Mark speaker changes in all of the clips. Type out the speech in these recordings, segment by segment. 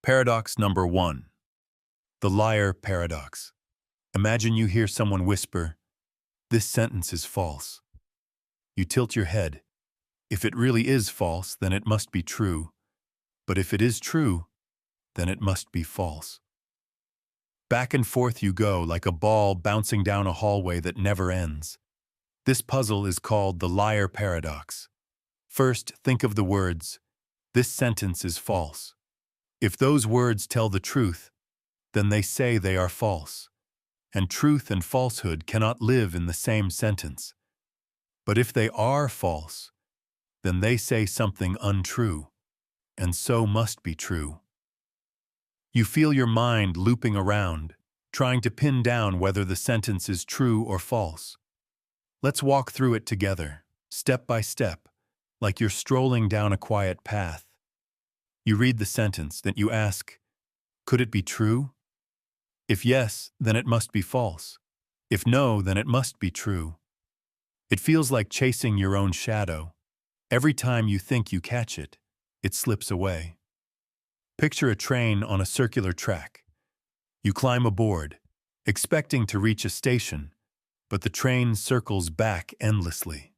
Speaker 1: Paradox number 1. The liar paradox. Imagine you hear someone whisper, "This sentence is false." You tilt your head. If it really is false, then it must be true. But if it is true, then it must be false. Back and forth you go like a ball bouncing down a hallway that never ends. This puzzle is called the liar paradox. First, think of the words, "This sentence is false." If those words tell the truth, then they say they are false. And truth and falsehood cannot live in the same sentence. But if they are false, then they say something untrue, and so must be true. You feel your mind looping around, trying to pin down whether the sentence is true or false. Let's walk through it together, step by step, like you're strolling down a quiet path. You read the sentence, then you ask, could it be true? If yes, then it must be false. If no, then it must be true. It feels like chasing your own shadow. Every time you think you catch it, it slips away. Picture a train on a circular track. You climb aboard, expecting to reach a station, but the train circles back endlessly.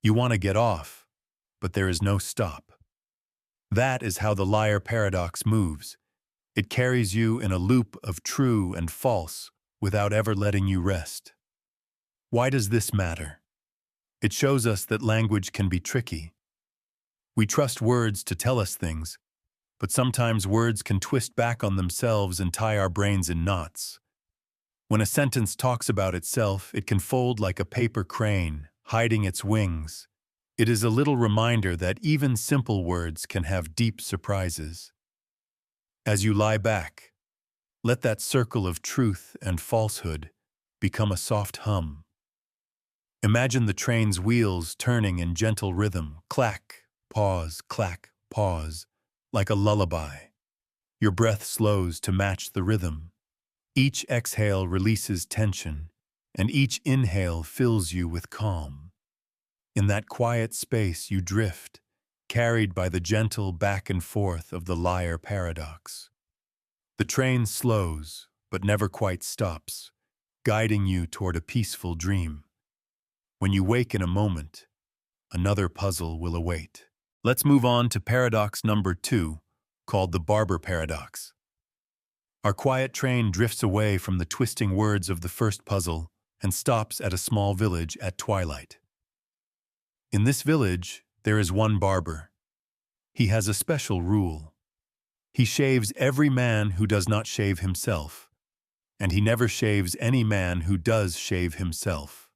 Speaker 1: You want to get off, but there is no stop. That is how the liar paradox moves. It carries you in a loop of true and false without ever letting you rest. Why does this matter? It shows us that language can be tricky. We trust words to tell us things, but sometimes words can twist back on themselves and tie our brains in knots. When a sentence talks about itself, it can fold like a paper crane, hiding its wings. It is a little reminder that even simple words can have deep surprises. As you lie back, let that circle of truth and falsehood become a soft hum. Imagine the train's wheels turning in gentle rhythm, clack, pause, like a lullaby. Your breath slows to match the rhythm. Each exhale releases tension, and each inhale fills you with calm. In that quiet space you drift, carried by the gentle back and forth of the liar paradox. The train slows, but never quite stops, guiding you toward a peaceful dream. When you wake in a moment, another puzzle will await. Let's move on to paradox number 2, called the barber paradox. Our quiet train drifts away from the twisting words of the first puzzle and stops at a small village at twilight. In this village, there is one barber. He has a special rule. He shaves every man who does not shave himself, and he never shaves any man who does shave himself.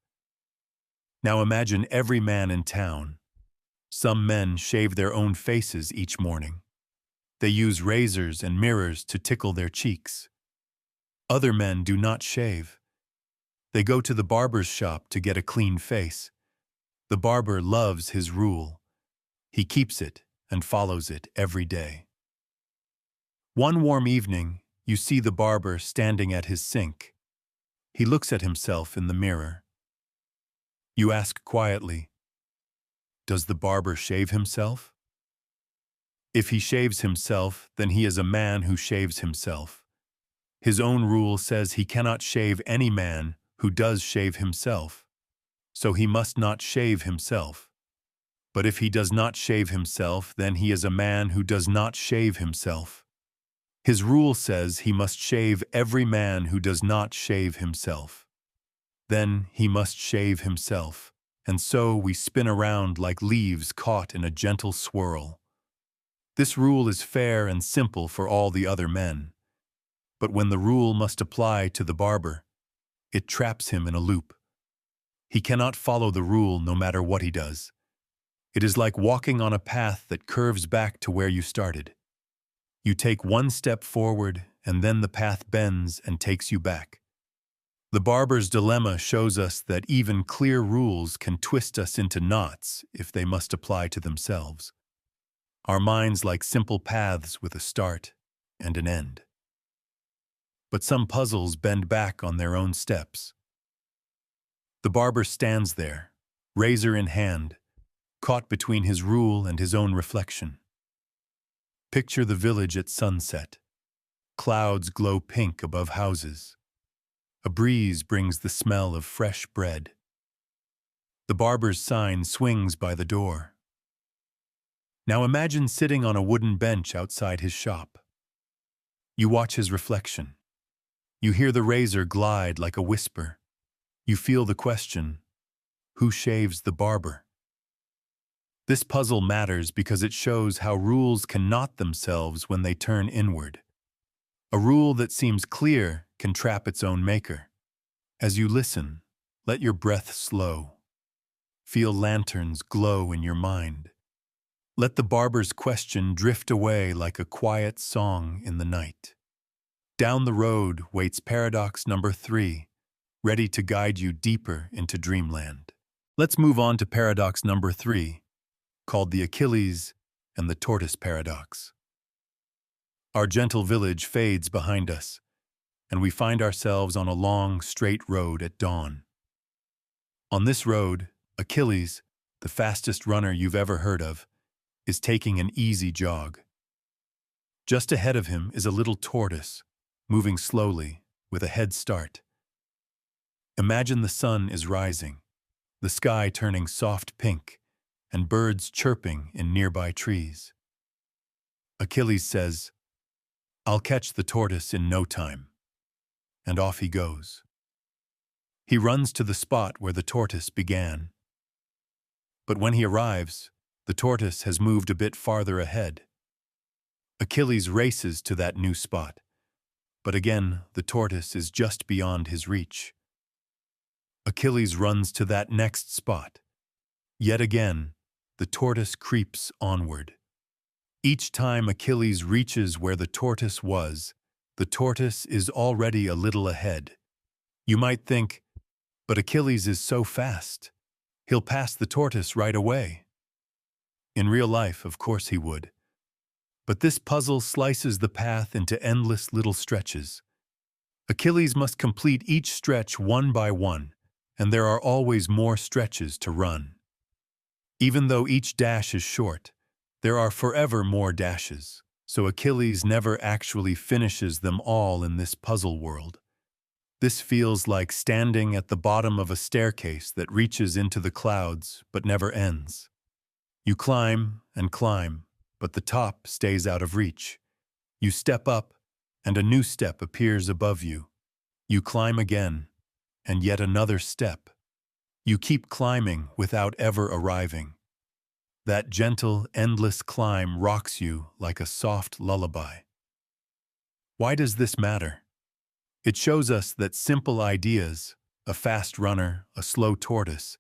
Speaker 1: Now imagine every man in town. Some men shave their own faces each morning. They use razors and mirrors to tickle their cheeks. Other men do not shave. They go to the barber's shop to get a clean face. The barber loves his rule. He keeps it and follows it every day. One warm evening, you see the barber standing at his sink. He looks at himself in the mirror. You ask quietly, does the barber shave himself? If he shaves himself, then he is a man who shaves himself. His own rule says he cannot shave any man who does shave himself, so he must not shave himself. But if he does not shave himself, then he is a man who does not shave himself. His rule says he must shave every man who does not shave himself. Then he must shave himself, and so we spin around like leaves caught in a gentle swirl. This rule is fair and simple for all the other men. But when the rule must apply to the barber, it traps him in a loop. He cannot follow the rule no matter what he does. It is like walking on a path that curves back to where you started. You take one step forward, and then the path bends and takes you back. The barber's dilemma shows us that even clear rules can twist us into knots if they must apply to themselves. Our minds like simple paths with a start and an end. But some puzzles bend back on their own steps. The barber stands there, razor in hand, caught between his rule and his own reflection. Picture the village at sunset. Clouds glow pink above houses. A breeze brings the smell of fresh bread. The barber's sign swings by the door. Now imagine sitting on a wooden bench outside his shop. You watch his reflection. You hear the razor glide like a whisper. You feel the question, who shaves the barber? This puzzle matters because it shows how rules can knot themselves when they turn inward. A rule that seems clear can trap its own maker. As you listen, let your breath slow. Feel lanterns glow in your mind. Let the barber's question drift away like a quiet song in the night. Down the road waits paradox number 3, ready to guide you deeper into dreamland. Let's move on to paradox number 3, called the Achilles and the tortoise paradox. Our gentle village fades behind us, and we find ourselves on a long, straight road at dawn. On this road, Achilles, the fastest runner you've ever heard of, is taking an easy jog. Just ahead of him is a little tortoise, moving slowly, with a head start. Imagine the sun is rising, the sky turning soft pink, and birds chirping in nearby trees. Achilles says, "I'll catch the tortoise in no time." And off he goes. He runs to the spot where the tortoise began. But when he arrives, the tortoise has moved a bit farther ahead. Achilles races to that new spot, but again the tortoise is just beyond his reach. Achilles runs to that next spot. Yet again, the tortoise creeps onward. Each time Achilles reaches where the tortoise was, the tortoise is already a little ahead. You might think, but Achilles is so fast. He'll pass the tortoise right away. In real life, of course he would. But this puzzle slices the path into endless little stretches. Achilles must complete each stretch one by one, and there are always more stretches to run. Even though each dash is short, there are forever more dashes, so Achilles never actually finishes them all in this puzzle world. This feels like standing at the bottom of a staircase that reaches into the clouds but never ends. You climb and climb, but the top stays out of reach. You step up, and a new step appears above you. You climb again, and yet another step. You keep climbing without ever arriving. That gentle, endless climb rocks you like a soft lullaby. Why does this matter? It shows us that simple ideas, a fast runner, a slow tortoise,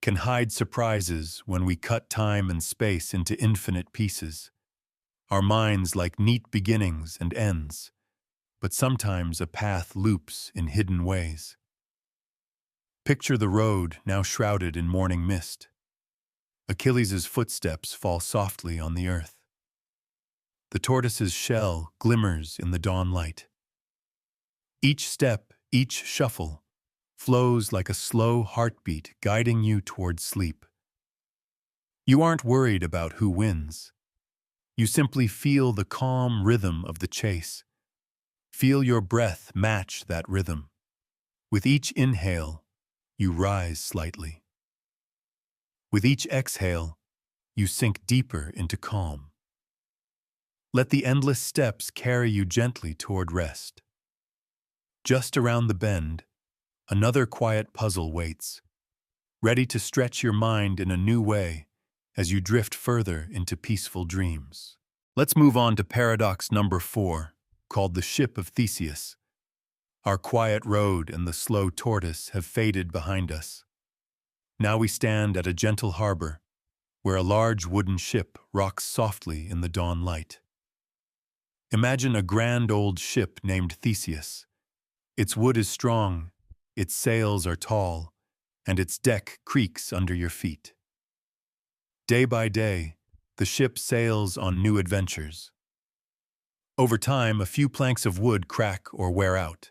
Speaker 1: can hide surprises when we cut time and space into infinite pieces. Our minds like neat beginnings and ends, but sometimes a path loops in hidden ways. Picture the road now shrouded in morning mist. Achilles' footsteps fall softly on the earth. The tortoise's shell glimmers in the dawn light. Each step, each shuffle, flows like a slow heartbeat guiding you towards sleep. You aren't worried about who wins. You simply feel the calm rhythm of the chase. Feel your breath match that rhythm. With each inhale, you rise slightly. With each exhale, you sink deeper into calm. Let the endless steps carry you gently toward rest. Just around the bend, another quiet puzzle waits, ready to stretch your mind in a new way as you drift further into peaceful dreams. Let's move on to paradox number 4, called the ship of Theseus. Our quiet road and the slow tortoise have faded behind us. Now we stand at a gentle harbor, where a large wooden ship rocks softly in the dawn light. Imagine a grand old ship named Theseus. Its wood is strong, its sails are tall, and its deck creaks under your feet. Day by day, the ship sails on new adventures. Over time, a few planks of wood crack or wear out.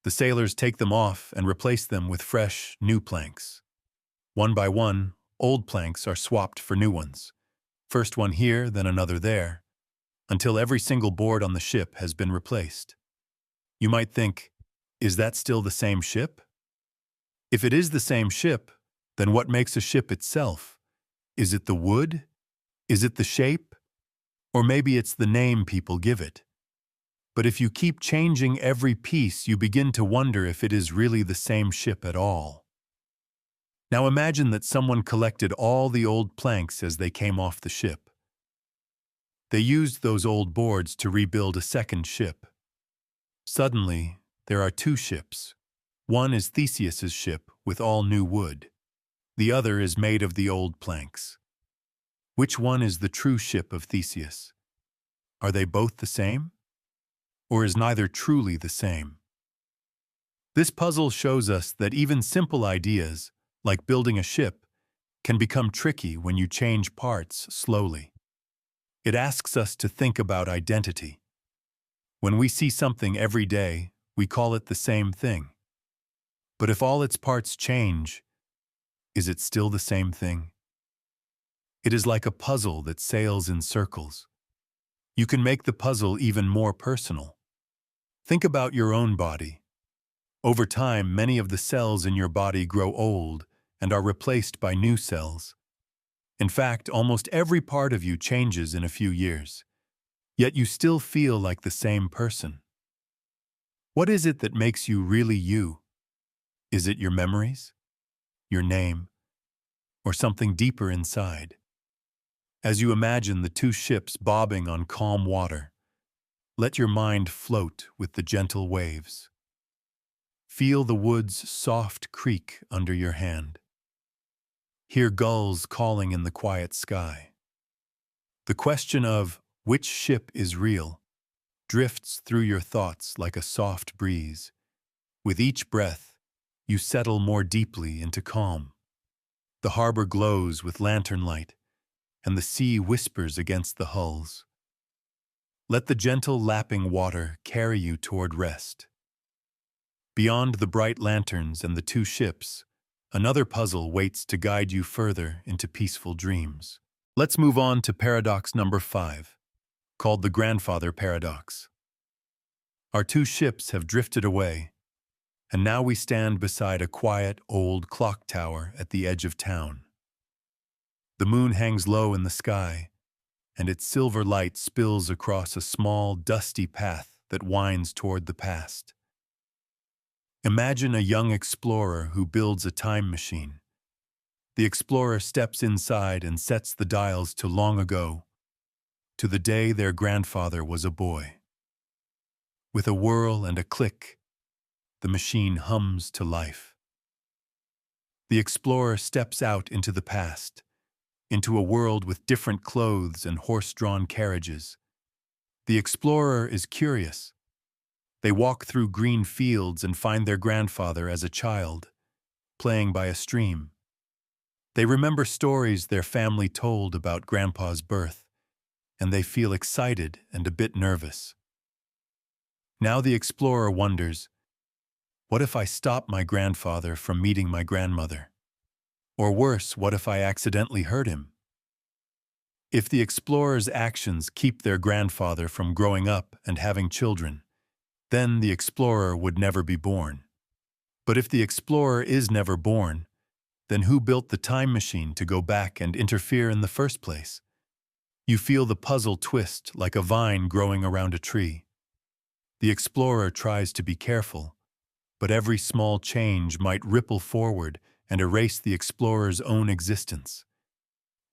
Speaker 1: The sailors take them off and replace them with fresh, new planks. One by one, old planks are swapped for new ones. First one here, then another there. until every single board on the ship has been replaced. You might think, is that still the same ship? If it is the same ship, then what makes a ship itself? Is it the wood? Is it the shape? Or maybe it's the name people give it. But if you keep changing every piece, you begin to wonder if it is really the same ship at all. Now imagine that someone collected all the old planks as they came off the ship. They used those old boards to rebuild a second ship. Suddenly, there are two ships. One is Theseus's ship with all new wood. The other is made of the old planks. Which one is the true ship of Theseus? Are they both the same? Or is neither truly the same? This puzzle shows us that even simple ideas, like building a ship, can become tricky when you change parts slowly. It asks us to think about identity. When we see something every day, we call it the same thing. But if all its parts change, is it still the same thing? It is like a puzzle that sails in circles. You can make the puzzle even more personal. Think about your own body. Over time, many of the cells in your body grow old and are replaced by new cells. In fact, almost every part of you changes in a few years, yet you still feel like the same person. What is it that makes you really you? Is it your memories, your name, or something deeper inside? As you imagine the two ships bobbing on calm water, let your mind float with the gentle waves. Feel the wood's soft creak under your hand. Hear gulls calling in the quiet sky. The question of which ship is real drifts through your thoughts like a soft breeze. With each breath, you settle more deeply into calm. The harbor glows with lantern light, and the sea whispers against the hulls. Let the gentle lapping water carry you toward rest. Beyond the bright lanterns and the two ships, another puzzle waits to guide you further into peaceful dreams. Let's move on to paradox number 5, called the grandfather paradox. Our two ships have drifted away, and now we stand beside a quiet old clock tower at the edge of town. The moon hangs low in the sky, and its silver light spills across a small, dusty path that winds toward the past. Imagine a young explorer who builds a time machine. The explorer steps inside and sets the dials to long ago, to the day their grandfather was a boy. With a whirl and a click, the machine hums to life. The explorer steps out into the past, into a world with different clothes and horse-drawn carriages. The explorer is curious. They walk through green fields and find their grandfather as a child, playing by a stream. They remember stories their family told about Grandpa's birth, and they feel excited and a bit nervous. Now the explorer wonders, what if I stop my grandfather from meeting my grandmother? Or worse, what if I accidentally hurt him? If the explorer's actions keep their grandfather from growing up and having children, then the explorer would never be born. But if the explorer is never born, then who built the time machine to go back and interfere in the first place? You feel the puzzle twist like a vine growing around a tree. The explorer tries to be careful, but every small change might ripple forward and erase the explorer's own existence.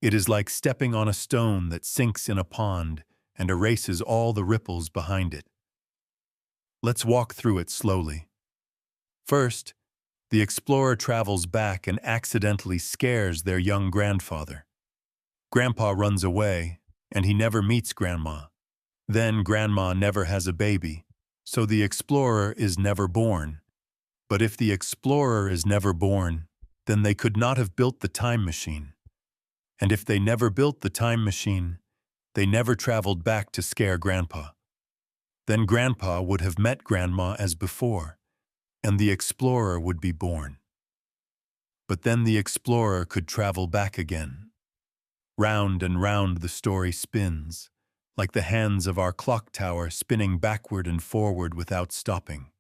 Speaker 1: It is like stepping on a stone that sinks in a pond and erases all the ripples behind it. Let's walk through it slowly. First, the explorer travels back and accidentally scares their young grandfather. Grandpa runs away, and he never meets Grandma. Then Grandma never has a baby, so the explorer is never born. But if the explorer is never born, then they could not have built the time machine. And if they never built the time machine, they never traveled back to scare Grandpa. Then Grandpa would have met Grandma as before, and the explorer would be born. But then the explorer could travel back again. Round and round the story spins. like the hands of our clock tower spinning backward and forward without stopping.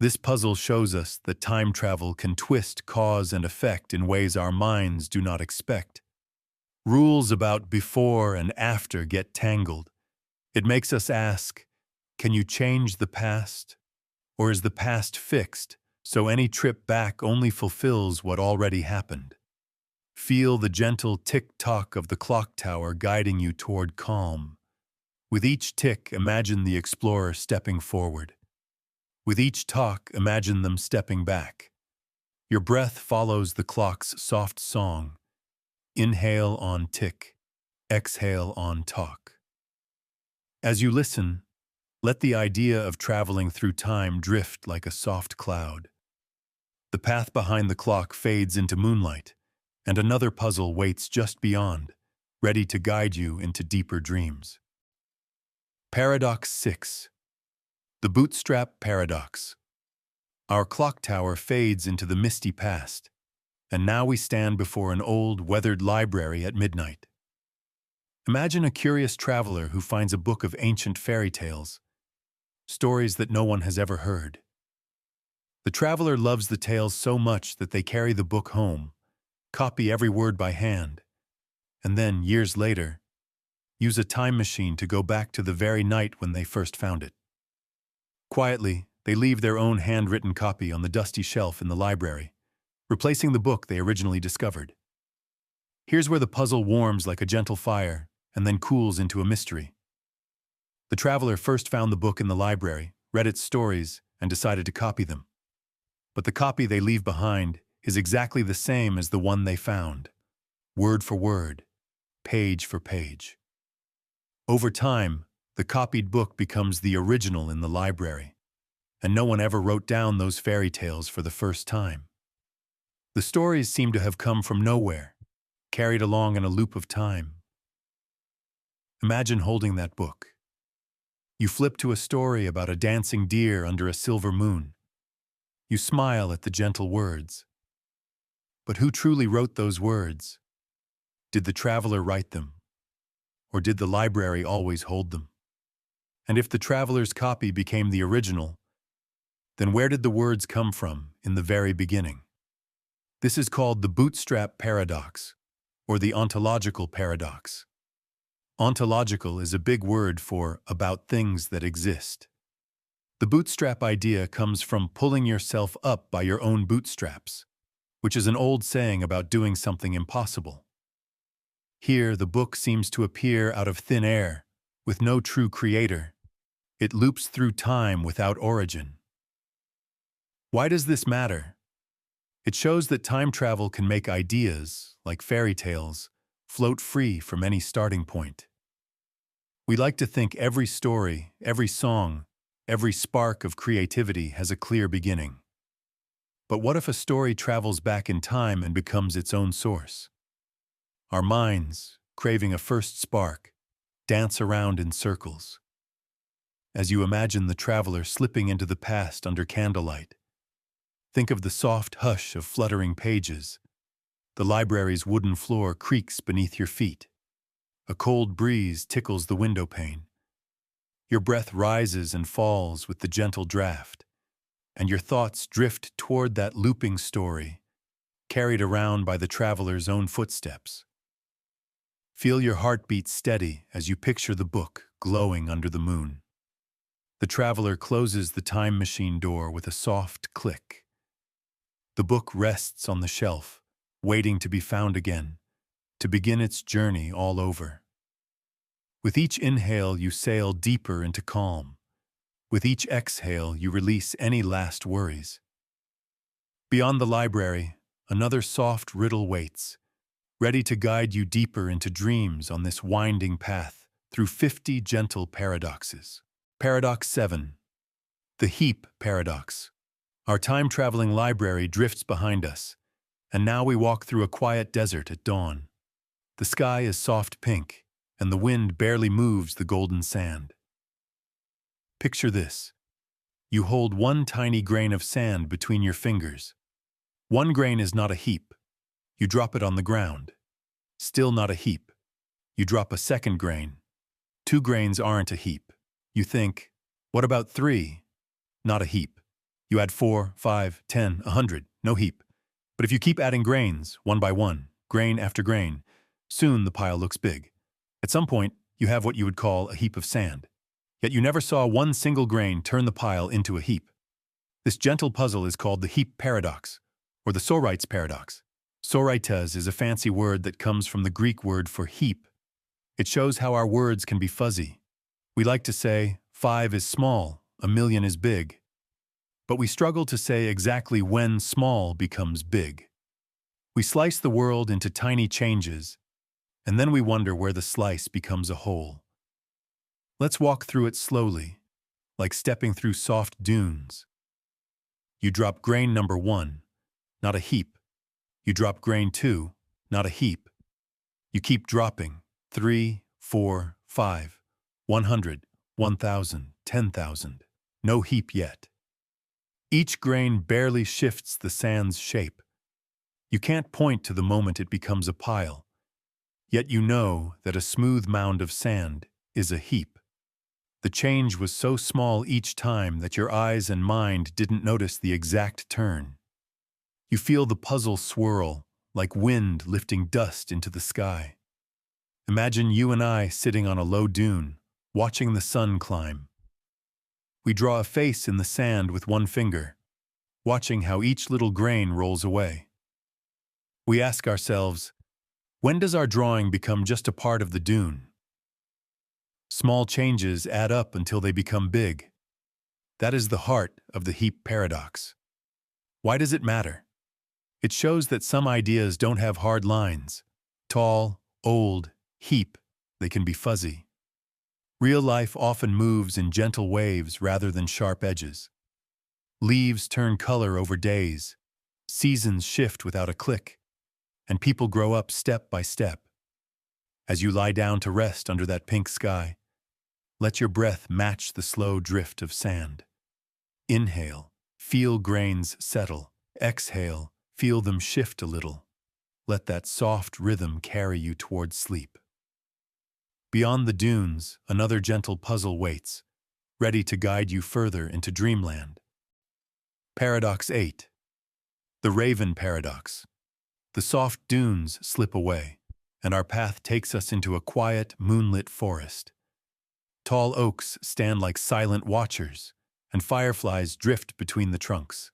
Speaker 1: This puzzle shows us that time travel can twist cause and effect in ways our minds do not expect. Rules about before and after get tangled. It makes us ask, can you change the past? Or is the past fixed, so any trip back only fulfills what already happened? Feel the gentle tick-tock of the clock tower guiding you toward calm. With each tick, imagine the explorer stepping forward. With each talk, imagine them stepping back. Your breath follows the clock's soft song. Inhale on tick, exhale on talk. As you listen, let the idea of traveling through time drift like a soft cloud. The path behind the clock fades into moonlight, and another puzzle waits just beyond, ready to guide you into deeper dreams. Paradox 6. The Bootstrap Paradox. Our clock tower fades into the misty past, and now we stand before an old, weathered library at midnight. Imagine a curious traveler who finds a book of ancient fairy tales, stories that no one has ever heard. The traveler loves the tales so much that they carry the book home, copy every word by hand, and then, years later, use a time machine to go back to the very night when they first found it. Quietly, they leave their own handwritten copy on the dusty shelf in the library, replacing the book they originally discovered. Here's where the puzzle warms like a gentle fire and then cools into a mystery. The traveler first found the book in the library, read its stories, and decided to copy them. But the copy they leave behind is exactly the same as the one they found, word for word, page for page. Over time, the copied book becomes the original in the library, and no one ever wrote down those fairy tales for the first time. The stories seem to have come from nowhere, carried along in a loop of time. Imagine holding that book. You flip to a story about a dancing deer under a silver moon. You smile at the gentle words. But who truly wrote those words? Did the traveler write them? Or did the library always hold them? And if the traveler's copy became the original, then where did the words come from in the very beginning? This is called the bootstrap paradox, or the ontological paradox. Ontological is a big word for about things that exist. The bootstrap idea comes from pulling yourself up by your own bootstraps, which is an old saying about doing something impossible. Here, the book seems to appear out of thin air, with no true creator. It loops through time without origin. Why does this matter? It shows that time travel can make ideas, like fairy tales, float free from any starting point. We like to think every story, every song, every spark of creativity has a clear beginning. But what if a story travels back in time and becomes its own source? Our minds, craving a first spark, dance around in circles. As you imagine the traveler slipping into the past under candlelight, think of the soft hush of fluttering pages. The library's wooden floor creaks beneath your feet. A cold breeze tickles the window pane. Your breath rises and falls with the gentle draft, and your thoughts drift toward that looping story, carried around by the traveler's own footsteps. Feel your heartbeat steady as you picture the book glowing under the moon. The traveler closes the time machine door with a soft click. The book rests on the shelf, waiting to be found again, to begin its journey all over. With each inhale, you sail deeper into calm. With each exhale, you release any last worries. Beyond the library, another soft riddle waits, ready to guide you deeper into dreams on this winding path through 50 gentle paradoxes. Paradox 7. The heap paradox. Our time-traveling library drifts behind us, and now we walk through a quiet desert at dawn. The sky is soft pink, and the wind barely moves the golden sand. Picture this. You hold one tiny grain of sand between your fingers. One grain is not a heap. You drop it on the ground. Still not a heap. You drop a second grain. 2 grains aren't a heap. You think, what about 3? Not a heap. You add 4, 5, 10, 100, no heap. But if you keep adding grains, one by one, grain after grain, soon the pile looks big. At some point, you have what you would call a heap of sand. Yet you never saw one single grain turn the pile into a heap. This gentle puzzle is called the heap paradox, or the Sorites paradox. Sorites is a fancy word that comes from the Greek word for heap. It shows how our words can be fuzzy. We like to say, 5 is small, a million is big. But we struggle to say exactly when small becomes big. We slice the world into tiny changes, and then we wonder where the slice becomes a whole. Let's walk through it slowly, like stepping through soft dunes. You drop grain number 1, not a heap. You drop grain 2, not a heap. You keep dropping 3, 4, 5, 100, 1,000, 10,000. No heap yet. Each grain barely shifts the sand's shape. You can't point to the moment it becomes a pile, yet you know that a smooth mound of sand is a heap. The change was so small each time that your eyes and mind didn't notice the exact turn. You feel the puzzle swirl, like wind lifting dust into the sky. Imagine you and I sitting on a low dune, watching the sun climb. We draw a face in the sand with one finger, watching how each little grain rolls away. We ask ourselves, when does our drawing become just a part of the dune? Small changes add up until they become big. That is the heart of the heap paradox. Why does it matter? It shows that some ideas don't have hard lines. Tall, old, heap, they can be fuzzy. Real life often moves in gentle waves rather than sharp edges. Leaves turn color over days, seasons shift without a click, and people grow up step by step. As you lie down to rest under that pink sky, let your breath match the slow drift of sand. Inhale, feel grains settle. Exhale, feel them shift a little. Let that soft rhythm carry you towards sleep. Beyond the dunes, another gentle puzzle waits, ready to guide you further into dreamland. Paradox 8. The Raven Paradox. The soft dunes slip away, and our path takes us into a quiet, moonlit forest. Tall oaks stand like silent watchers, and fireflies drift between the trunks.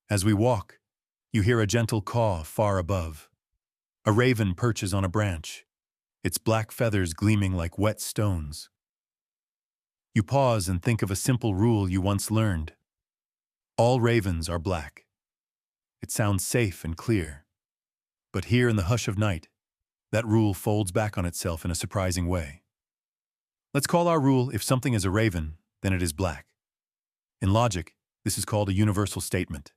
Speaker 1: As we walk, you hear a gentle caw far above. A raven perches on a branch, its black feathers gleaming like wet stones. You pause and think of a simple rule you once learned. All ravens are black. It sounds safe and clear. But here in the hush of night, that rule folds back on itself in a surprising way. Let's call our rule, if something is a raven, then it is black. In logic, this is called a universal statement.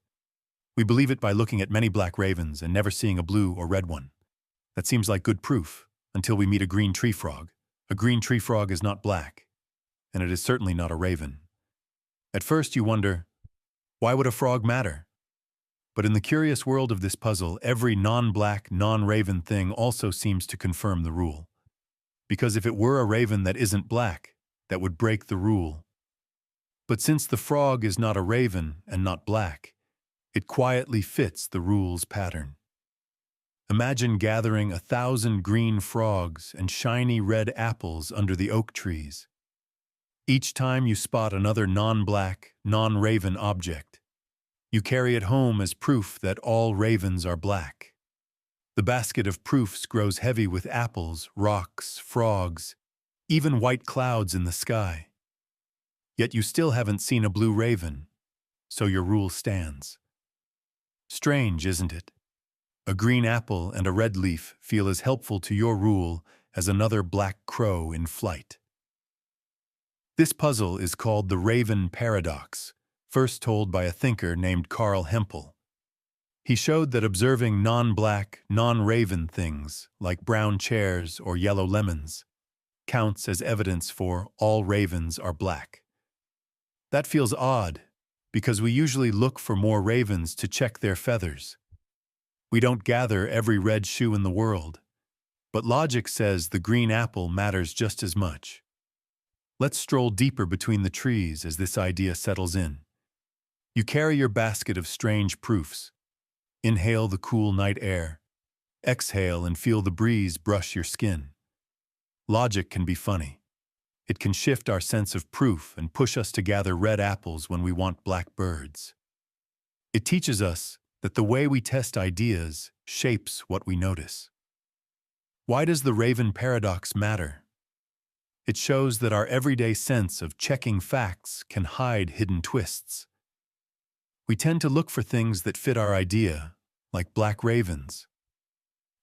Speaker 1: We believe it by looking at many black ravens and never seeing a blue or red one. That seems like good proof, until we meet a green tree frog. A green tree frog is not black, and it is certainly not a raven. At first you wonder, why would a frog matter? But in the curious world of this puzzle, every non-black, non-raven thing also seems to confirm the rule. Because if it were a raven that isn't black, that would break the rule. But since the frog is not a raven and not black, it quietly fits the rule's pattern. Imagine gathering 1,000 green frogs and shiny red apples under the oak trees. Each time you spot another non-black, non-raven object, you carry it home as proof that all ravens are black. The basket of proofs grows heavy with apples, rocks, frogs, even white clouds in the sky. Yet you still haven't seen a blue raven, so your rule stands. Strange, isn't it? A green apple and a red leaf feel as helpful to your rule as another black crow in flight. This puzzle is called the Raven Paradox, first told by a thinker named Carl Hempel. He showed that observing non-black, non-raven things, like brown chairs or yellow lemons, counts as evidence for all ravens are black. That feels odd, because we usually look for more ravens to check their feathers. We don't gather every red shoe in the world. But logic says the green apple matters just as much. Let's stroll deeper between the trees as this idea settles in. You carry your basket of strange proofs. Inhale the cool night air. Exhale and feel the breeze brush your skin. Logic can be funny. It can shift our sense of proof and push us to gather red apples when we want black birds. It teaches us that the way we test ideas shapes what we notice. Why does the raven paradox matter? It shows that our everyday sense of checking facts can hide hidden twists. We tend to look for things that fit our idea, like black ravens.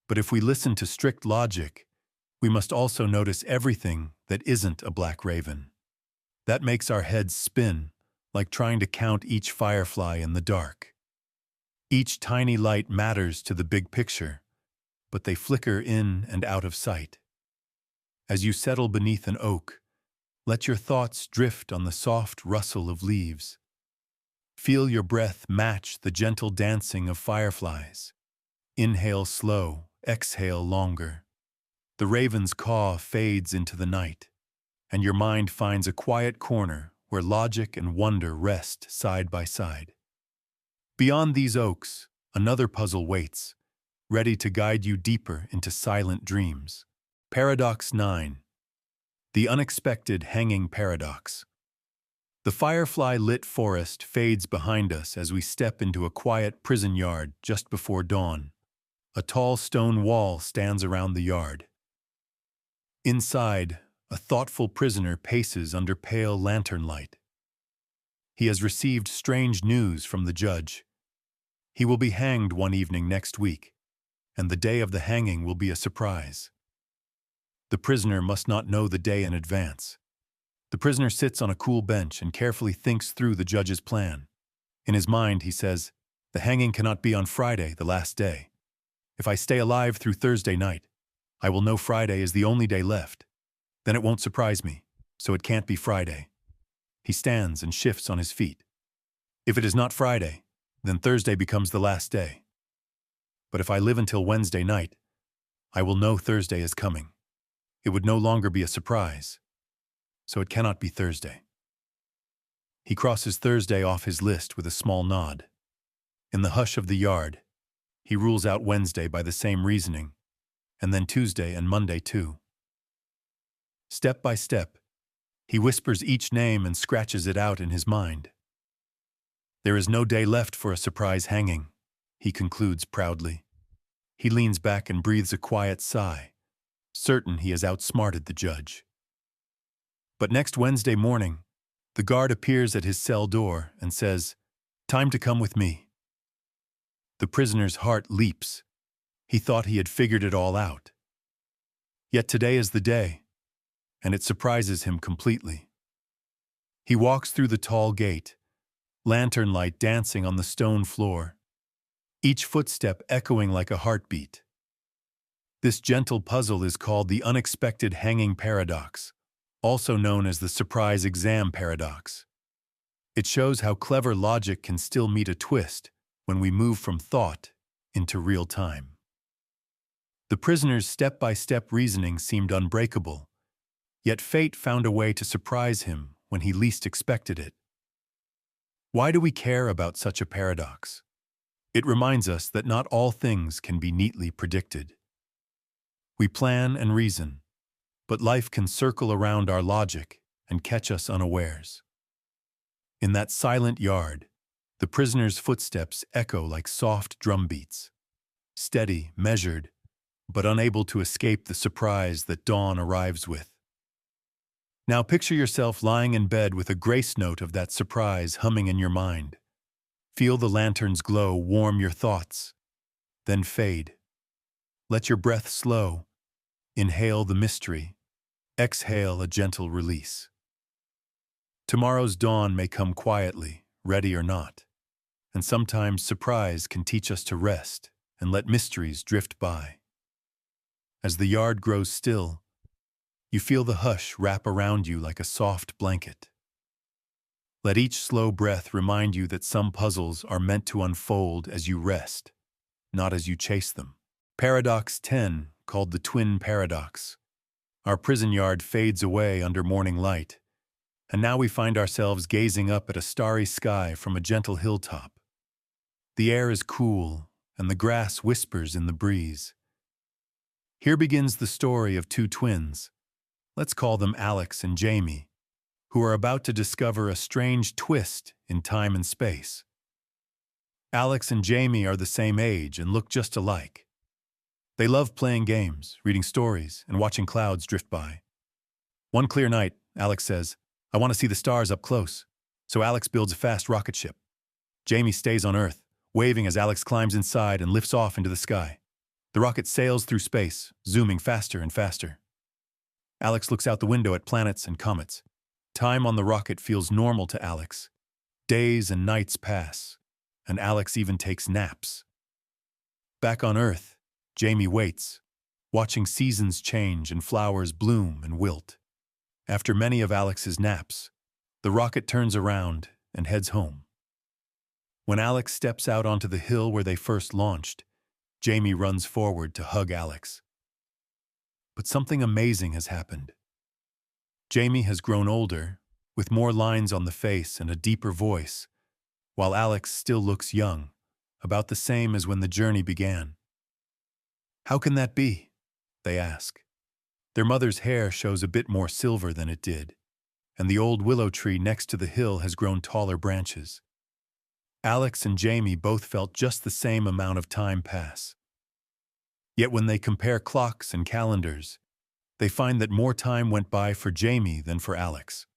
Speaker 1: But if we listen to strict logic, we must also notice everything that isn't a black raven. That makes our heads spin, like trying to count each firefly in the dark. Each tiny light matters to the big picture, but they flicker in and out of sight. As you settle beneath an oak, let your thoughts drift on the soft rustle of leaves. Feel your breath match the gentle dancing of fireflies. Inhale slow, exhale longer. The raven's caw fades into the night, and your mind finds a quiet corner where logic and wonder rest side by side. Beyond these oaks, another puzzle waits, ready to guide you deeper into silent dreams. Paradox 9. The unexpected hanging paradox. The firefly-lit forest fades behind us as we step into a quiet prison yard just before dawn. A tall stone wall stands around the yard. Inside, a thoughtful prisoner paces under pale lantern light. He has received strange news from the judge. He will be hanged one evening next week, and the day of the hanging will be a surprise. The prisoner must not know the day in advance. The prisoner sits on a cool bench and carefully thinks through the judge's plan. In his mind, he says, "The hanging cannot be on Friday, the last day. If I stay alive through Thursday night, I will know Friday is the only day left. Then it won't surprise me, so it can't be Friday." He stands and shifts on his feet. If it is not Friday, then Thursday becomes the last day. But if I live until Wednesday night, I will know Thursday is coming. It would no longer be a surprise, so it cannot be Thursday. He crosses Thursday off his list with a small nod. In the hush of the yard, he rules out Wednesday by the same reasoning, and then Tuesday and Monday too. Step by step, he whispers each name and scratches it out in his mind. There is no day left for a surprise hanging, he concludes proudly. He leans back and breathes a quiet sigh, certain he has outsmarted the judge. But next Wednesday morning, the guard appears at his cell door and says, "Time to come with me." The prisoner's heart leaps. He thought he had figured it all out. Yet today is the day, and it surprises him completely. He walks through the tall gate, lantern light dancing on the stone floor, each footstep echoing like a heartbeat. This gentle puzzle is called the unexpected hanging paradox, also known as the surprise exam paradox. It shows how clever logic can still meet a twist when we move from thought into real time. The prisoner's step-by-step reasoning seemed unbreakable, yet fate found a way to surprise him when he least expected it. Why do we care about such a paradox? It reminds us that not all things can be neatly predicted. We plan and reason, but life can circle around our logic and catch us unawares. In that silent yard, the prisoner's footsteps echo like soft drumbeats, steady, measured, but unable to escape the surprise that dawn arrives with. Now picture yourself lying in bed with a grace note of that surprise humming in your mind. Feel the lantern's glow warm your thoughts, then fade. Let your breath slow. Inhale the mystery. Exhale a gentle release. Tomorrow's dawn may come quietly, ready or not, and sometimes surprise can teach us to rest and let mysteries drift by. As the yard grows still, you feel the hush wrap around you like a soft blanket. Let each slow breath remind you that some puzzles are meant to unfold as you rest, not as you chase them. Paradox 10, called the twin paradox. Our prison yard fades away under morning light, and now we find ourselves gazing up at a starry sky from a gentle hilltop. The air is cool, and the grass whispers in the breeze. Here begins the story of two twins, let's call them Alex and Jamie, who are about to discover a strange twist in time and space. Alex and Jamie are the same age and look just alike. They love playing games, reading stories, and watching clouds drift by. One clear night, Alex says, "I want to see the stars up close." So Alex builds a fast rocket ship. Jamie stays on Earth, waving as Alex climbs inside and lifts off into the sky. The rocket sails through space, zooming faster and faster. Alex looks out the window at planets and comets. Time on the rocket feels normal to Alex. Days and nights pass, and Alex even takes naps. Back on Earth, Jamie waits, watching seasons change and flowers bloom and wilt. After many of Alex's naps, the rocket turns around and heads home. When Alex steps out onto the hill where they first launched, Jamie runs forward to hug Alex. But something amazing has happened. Jamie has grown older, with more lines on the face and a deeper voice, while Alex still looks young, about the same as when the journey began. "How can that be?" they ask. Their mother's hair shows a bit more silver than it did, and the old willow tree next to the hill has grown taller branches. Alex and Jamie both felt just the same amount of time pass. Yet when they compare clocks and calendars, they find that more time went by for Jamie than for Alex.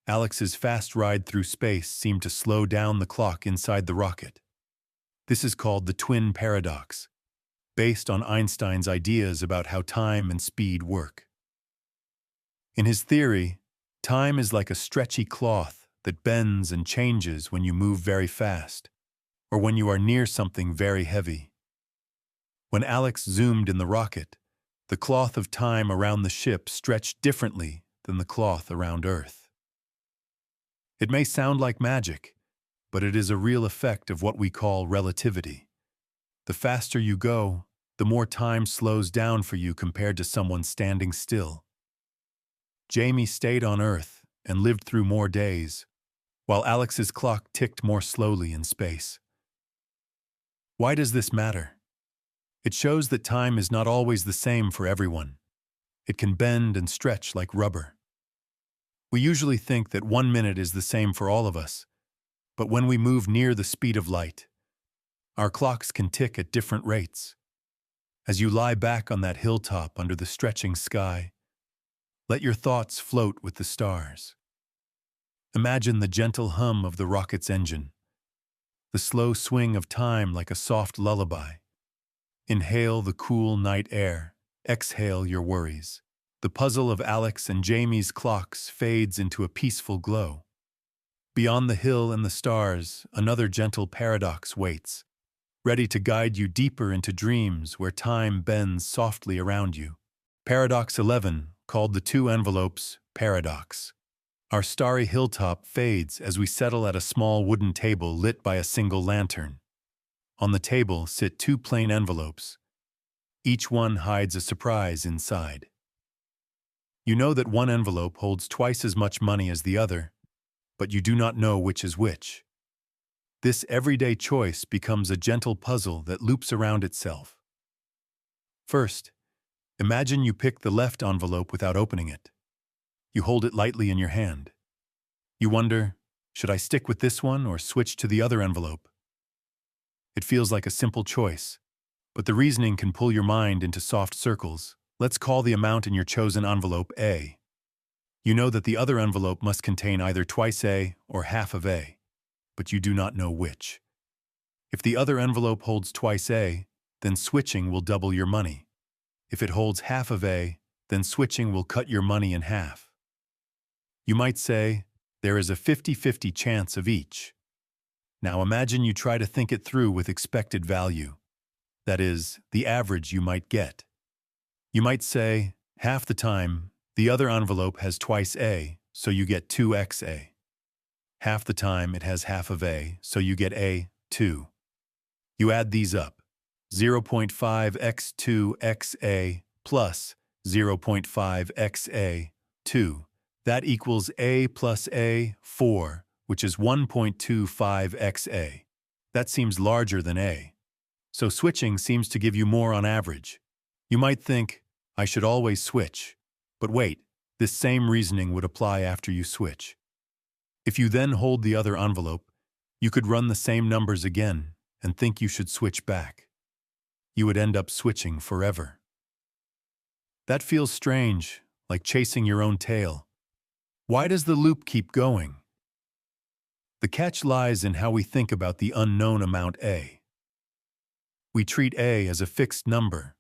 Speaker 1: Alex's fast ride through space seemed to slow down the clock inside the rocket. This is called the twin paradox, based on Einstein's ideas about how time and speed work. In his theory, time is like a stretchy cloth that bends and changes when you move very fast, or when you are near something very heavy. When Alex zoomed in the rocket, the cloth of time around the ship stretched differently than the cloth around Earth. It may sound like magic, but it is a real effect of what we call relativity. The faster you go, the more time slows down for you compared to someone standing still. Jamie stayed on Earth and lived through more days, while Alex's clock ticked more slowly in space. Why does this matter? It shows that time is not always the same for everyone. It can bend and stretch like rubber. We usually think that 1 minute is the same for all of us, but when we move near the speed of light, our clocks can tick at different rates. As you lie back on that hilltop under the stretching sky, let your thoughts float with the stars. Imagine the gentle hum of the rocket's engine, the slow swing of time like a soft lullaby. Inhale the cool night air, exhale your worries. The puzzle of Alex and Jamie's clocks fades into a peaceful glow. Beyond the hill and the stars, another gentle paradox waits, ready to guide you deeper into dreams where time bends softly around you. Paradox 11, called the two envelopes paradox. Our starry hilltop fades as we settle at a small wooden table lit by a single lantern. On the table sit two plain envelopes. Each one hides a surprise inside. You know that one envelope holds twice as much money as the other, but you do not know which is which. This everyday choice becomes a gentle puzzle that loops around itself. First, imagine you pick the left envelope without opening it. You hold it lightly in your hand. You wonder, should I stick with this one or switch to the other envelope? It feels like a simple choice, but the reasoning can pull your mind into soft circles. Let's call the amount in your chosen envelope A. You know that the other envelope must contain either twice A or half of A, but you do not know which. If the other envelope holds twice A, then switching will double your money. If it holds half of A, then switching will cut your money in half. You might say, there is a 50-50 chance of each. Now imagine you try to think it through with expected value. That is, the average you might get. You might say, half the time, the other envelope has twice A, so you get 2xA. Half the time it has half of A, so you get A, 2. You add these up. 0.5x2xa plus 0.5xa 2. That equals a plus a, 4, which is 1.25xa. That seems larger than a. So switching seems to give you more on average. You might think, I should always switch. But wait, this same reasoning would apply after you switch. If you then hold the other envelope, you could run the same numbers again and think you should switch back. You would end up switching forever. That feels strange, like chasing your own tail. Why does the loop keep going? The catch lies in how we think about the unknown amount a. We treat a as a fixed number,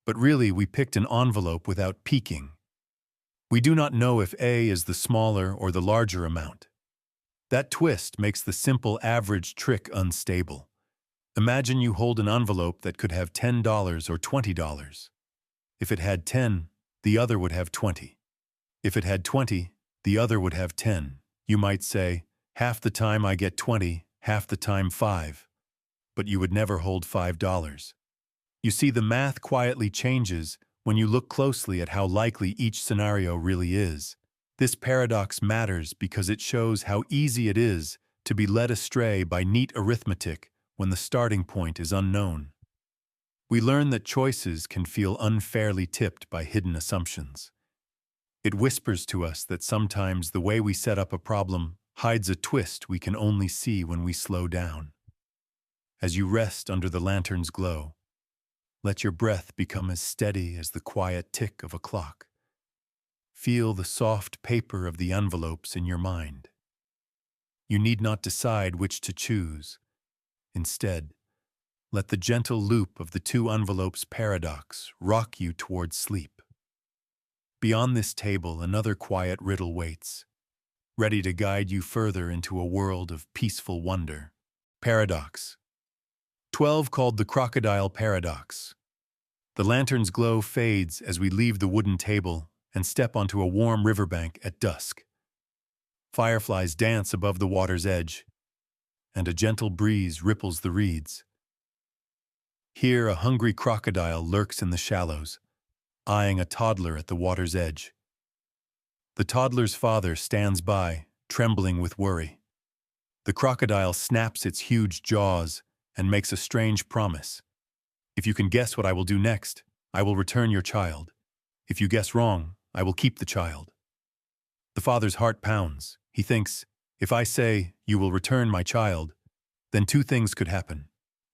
Speaker 1: but really we picked an envelope without peeking. We do not know if a is the smaller or the larger amount. That twist makes the simple average trick unstable. Imagine you hold an envelope that could have $10 or $20. If it had 10, the other would have 20. If it had 20, the other would have 10. You might say, half the time I get 20, half the time 5. But you would never hold $5. You see, the math quietly changes when you look closely at how likely each scenario really is. This paradox matters because it shows how easy it is to be led astray by neat arithmetic when the starting point is unknown. We learn that choices can feel unfairly tipped by hidden assumptions. It whispers to us that sometimes the way we set up a problem hides a twist we can only see when we slow down. As you rest under the lantern's glow, let your breath become as steady as the quiet tick of a clock. Feel the soft paper of the envelopes in your mind. You need not decide which to choose. Instead, let the gentle loop of the two envelopes paradox rock you towards sleep. Beyond this table, another quiet riddle waits, ready to guide you further into a world of peaceful wonder. Paradox. 12 called the crocodile paradox. The lantern's glow fades as we leave the wooden table and step onto a warm riverbank at dusk. Fireflies dance above the water's edge, and a gentle breeze ripples the reeds. Here, a hungry crocodile lurks in the shallows, eyeing a toddler at the water's edge. The toddler's father stands by, trembling with worry. The crocodile snaps its huge jaws and makes a strange promise. If you can guess what I will do next, I will return your child. If you guess wrong, I will keep the child. The father's heart pounds. He thinks, if I say, you will return my child, then two things could happen.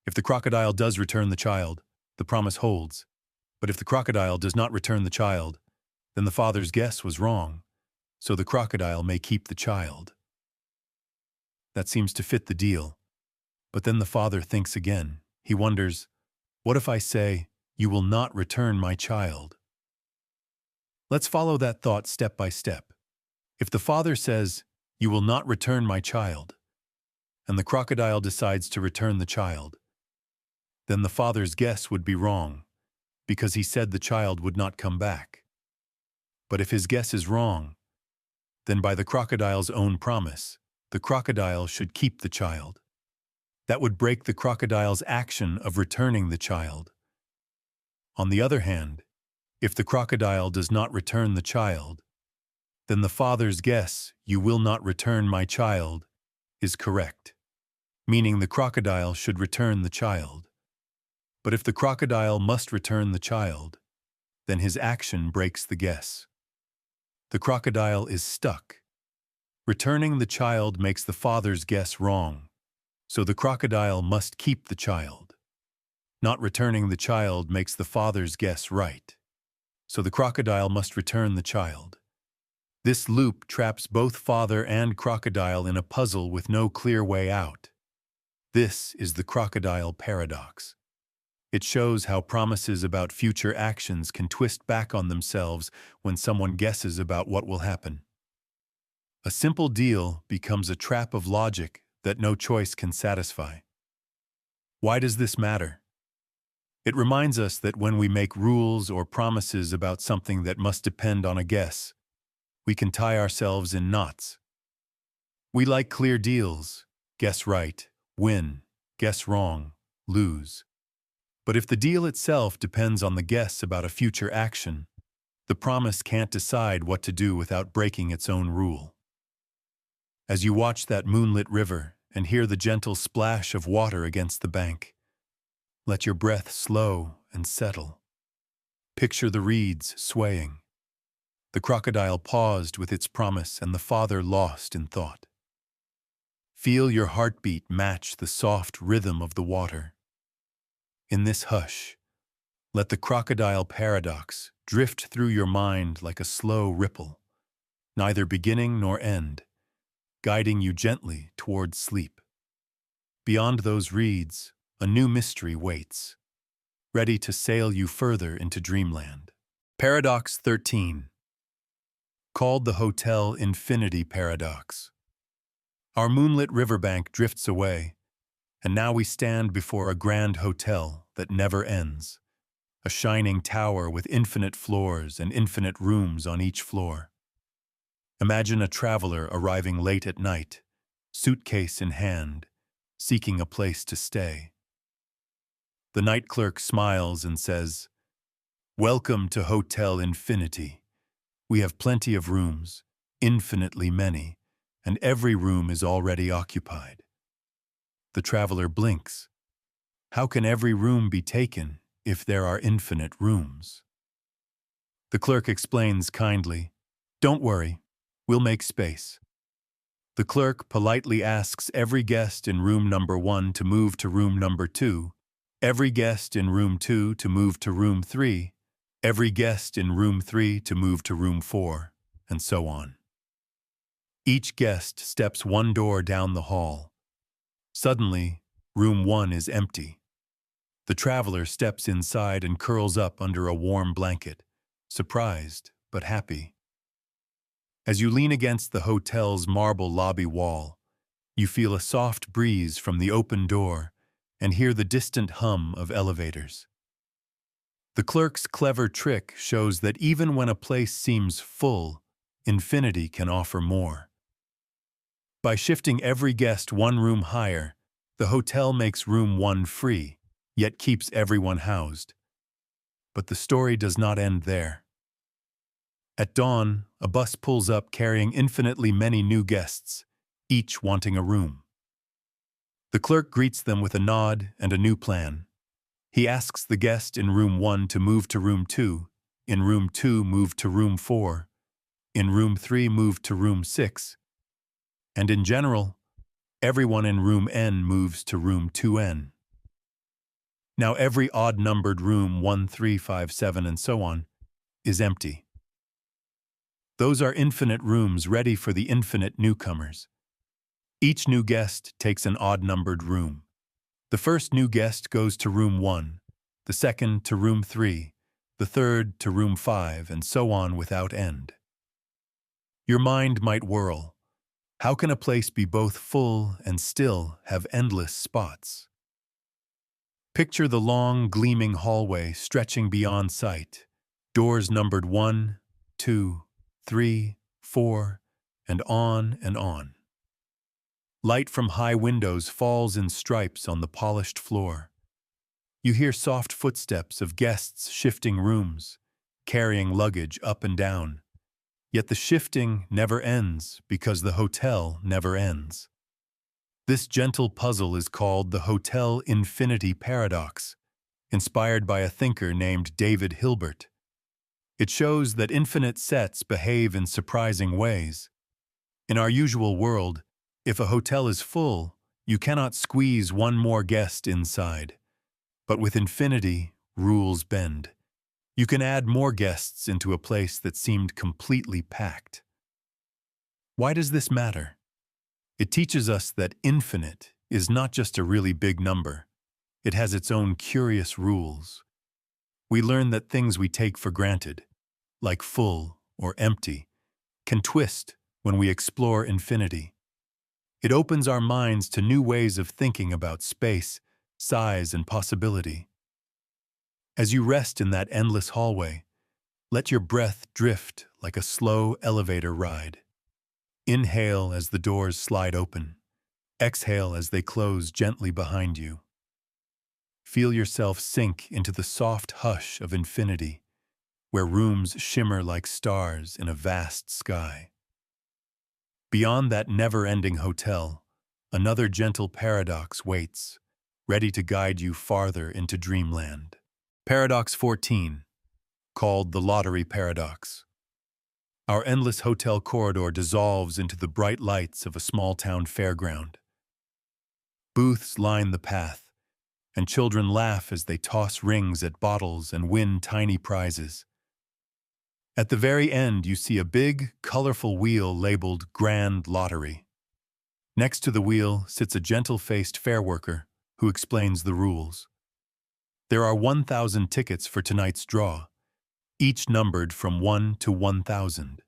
Speaker 1: If the crocodile does return the child, the promise holds. But if the crocodile does not return the child, then the father's guess was wrong, so the crocodile may keep the child. That seems to fit the deal. But then the father thinks again. He wonders, what if I say, you will not return my child? Let's follow that thought step by step. If the father says, you will not return my child, and the crocodile decides to return the child, then the father's guess would be wrong, because he said the child would not come back. But if his guess is wrong, then by the crocodile's own promise, the crocodile should keep the child. That would break the crocodile's action of returning the child. On the other hand, if the crocodile does not return the child, then the father's guess, you will not return my child, is correct, meaning the crocodile should return the child. But if the crocodile must return the child, then his action breaks the guess. The crocodile is stuck. Returning the child makes the father's guess wrong, so the crocodile must keep the child. Not returning the child makes the father's guess right, so the crocodile must return the child. This loop traps both father and crocodile in a puzzle with no clear way out. This is the crocodile paradox. It shows how promises about future actions can twist back on themselves when someone guesses about what will happen. A simple deal becomes a trap of logic that no choice can satisfy. Why does this matter? It reminds us that when we make rules or promises about something that must depend on a guess, we can tie ourselves in knots. We like clear deals: guess right, win; guess wrong, lose. But if the deal itself depends on the guess about a future action, the promise can't decide what to do without breaking its own rule. As you watch that moonlit river and hear the gentle splash of water against the bank, let your breath slow and settle. Picture the reeds swaying. The crocodile paused with its promise and the father lost in thought. Feel your heartbeat match the soft rhythm of the water. In this hush, let the crocodile paradox drift through your mind like a slow ripple, neither beginning nor end, guiding you gently towards sleep. Beyond those reeds, a new mystery waits, ready to sail you further into dreamland. Paradox 13. Called the Hotel Infinity Paradox. Our moonlit riverbank drifts away, and now we stand before a grand hotel that never ends, a shining tower with infinite floors and infinite rooms on each floor. Imagine a traveler arriving late at night, suitcase in hand, seeking a place to stay. The night clerk smiles and says, "Welcome to Hotel Infinity. We have plenty of rooms, infinitely many, and every room is already occupied." The traveler blinks. How can every room be taken if there are infinite rooms? The clerk explains kindly, "Don't worry, we'll make space." The clerk politely asks every guest in room number 1 to move to room number 2, every guest in room 2 to move to room 3, every guest in room 3 to move to room 4, and so on. Each guest steps one door down the hall. Suddenly, room 1 is empty. The traveler steps inside and curls up under a warm blanket, surprised but happy. As you lean against the hotel's marble lobby wall, you feel a soft breeze from the open door and hear the distant hum of elevators. The clerk's clever trick shows that even when a place seems full, infinity can offer more. By shifting every guest one room higher, the hotel makes room 1 free, yet keeps everyone housed. But the story does not end there. At dawn, a bus pulls up carrying infinitely many new guests, each wanting a room. The clerk greets them with a nod and a new plan. He asks the guest in room 1 to move to room 2, in room 2 move to room 4, in room 3 move to room 6, and in general, everyone in room N moves to room 2N. Now every odd-numbered room 1, 3, 5, 7, and so on is empty. Those are infinite rooms ready for the infinite newcomers. Each new guest takes an odd-numbered room. The first new guest goes to room 1, the second to room 3, the third to room 5, and so on without end. Your mind might whirl. How can a place be both full and still have endless spots? Picture the long, gleaming hallway stretching beyond sight, doors numbered 1, 2, 3, 4, and on and on. Light from high windows falls in stripes on the polished floor. You hear soft footsteps of guests shifting rooms, carrying luggage up and down. Yet the shifting never ends because the hotel never ends. This gentle puzzle is called the Hotel Infinity Paradox, inspired by a thinker named David Hilbert. It shows that infinite sets behave in surprising ways. In our usual world, if a hotel is full, you cannot squeeze one more guest inside. But with infinity, rules bend. You can add more guests into a place that seemed completely packed. Why does this matter? It teaches us that infinite is not just a really big number. It has its own curious rules. We learn that things we take for granted, like full or empty, can twist when we explore infinity. It opens our minds to new ways of thinking about space, size, and possibility. As you rest in that endless hallway, let your breath drift like a slow elevator ride. Inhale as the doors slide open. Exhale as they close gently behind you. Feel yourself sink into the soft hush of infinity, where rooms shimmer like stars in a vast sky. Beyond that never-ending hotel, another gentle paradox waits, ready to guide you farther into dreamland. Paradox 14, called the lottery paradox. Our endless hotel corridor dissolves into the bright lights of a small-town fairground. Booths line the path, and children laugh as they toss rings at bottles and win tiny prizes. At the very end, you see a big, colorful wheel labeled Grand Lottery. Next to the wheel sits a gentle-faced fair worker who explains the rules. There are 1,000 tickets for tonight's draw, each numbered from 1 to 1,000.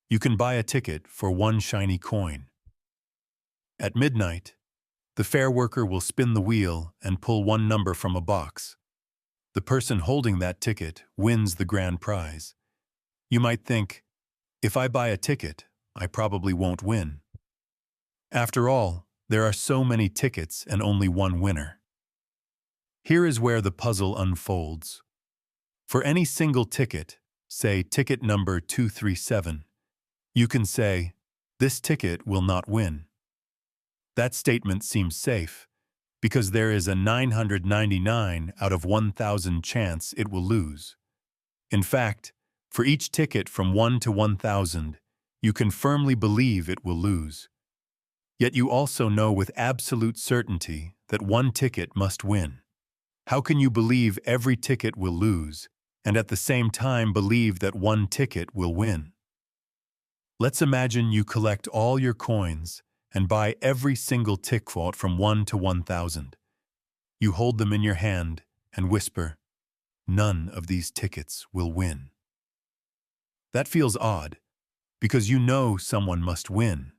Speaker 1: You can buy a ticket for one shiny coin. At midnight, the fair worker will spin the wheel and pull one number from a box. The person holding that ticket wins the grand prize. You might think, if I buy a ticket, I probably won't win. After all, there are so many tickets and only one winner. Here is where the puzzle unfolds. For any single ticket, say ticket number 237, you can say, "This ticket will not win." That statement seems safe, because there is a 999 out of 1,000 chance it will lose. In fact, for each ticket from 1 to 1,000, you can firmly believe it will lose. Yet you also know with absolute certainty that one ticket must win. How can you believe every ticket will lose, and at the same time believe that one ticket will win? Let's imagine you collect all your coins and buy every single ticket from 1 to 1,000. You hold them in your hand and whisper, "None of these tickets will win." That feels odd, because you know someone must win.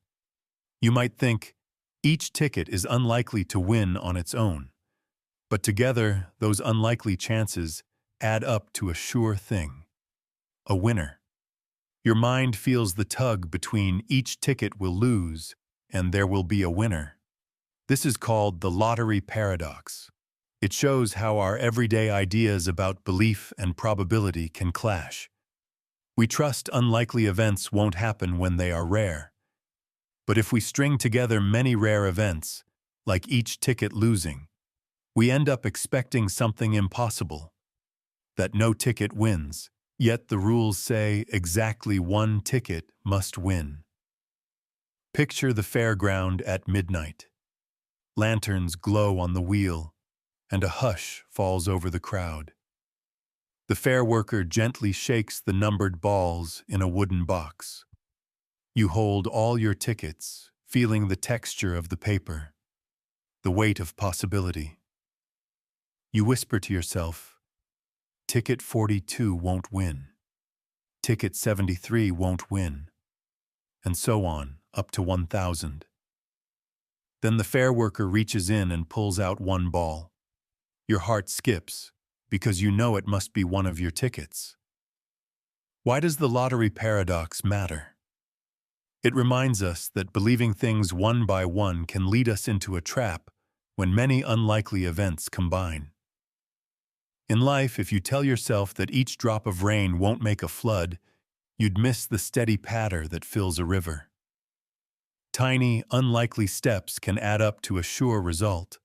Speaker 1: You might think, each ticket is unlikely to win on its own, but together those unlikely chances add up to a sure thing, a winner. Your mind feels the tug between each ticket will lose and there will be a winner. This is called the lottery paradox. It shows how our everyday ideas about belief and probability can clash. We trust unlikely events won't happen when they are rare. But if we string together many rare events, like each ticket losing, we end up expecting something impossible, that no ticket wins, yet the rules say exactly one ticket must win. Picture the fairground at midnight. Lanterns glow on the wheel, and a hush falls over the crowd. The fair worker gently shakes the numbered balls in a wooden box. You hold all your tickets, feeling the texture of the paper, the weight of possibility. You whisper to yourself, "Ticket 42 won't win. Ticket 73 won't win." And so on, up to 1,000. Then the fair worker reaches in and pulls out one ball. Your heart skips, because you know it must be one of your tickets. Why does the lottery paradox matter? It reminds us that believing things one by one can lead us into a trap when many unlikely events combine. In life, if you tell yourself that each drop of rain won't make a flood, you'd miss the steady patter that fills a river. Tiny, unlikely steps can add up to a sure result.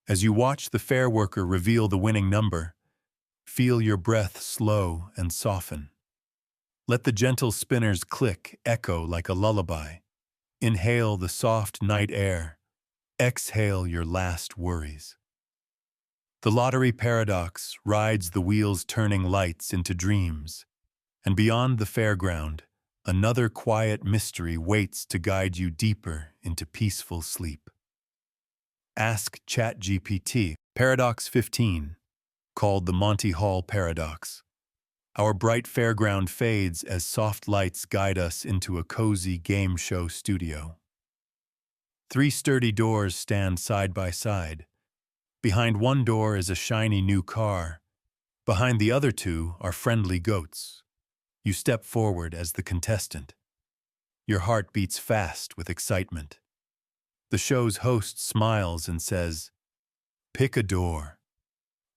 Speaker 1: As you watch the fair worker reveal the winning number, feel your breath slow and soften. Let the gentle spinner's click echo like a lullaby. Inhale the soft night air. Exhale your last worries. The lottery paradox rides the wheel's turning lights into dreams, and beyond the fairground, another quiet mystery waits to guide you deeper into peaceful sleep. Ask ChatGPT. Paradox 15, called the Monty Hall paradox. Our bright fairground fades as soft lights guide us into a cozy game show studio. 3 sturdy doors stand side by side. Behind one door is a shiny new car. Behind the other 2 are friendly goats. You step forward as the contestant. Your heart beats fast with excitement. The show's host smiles and says, Pick a door.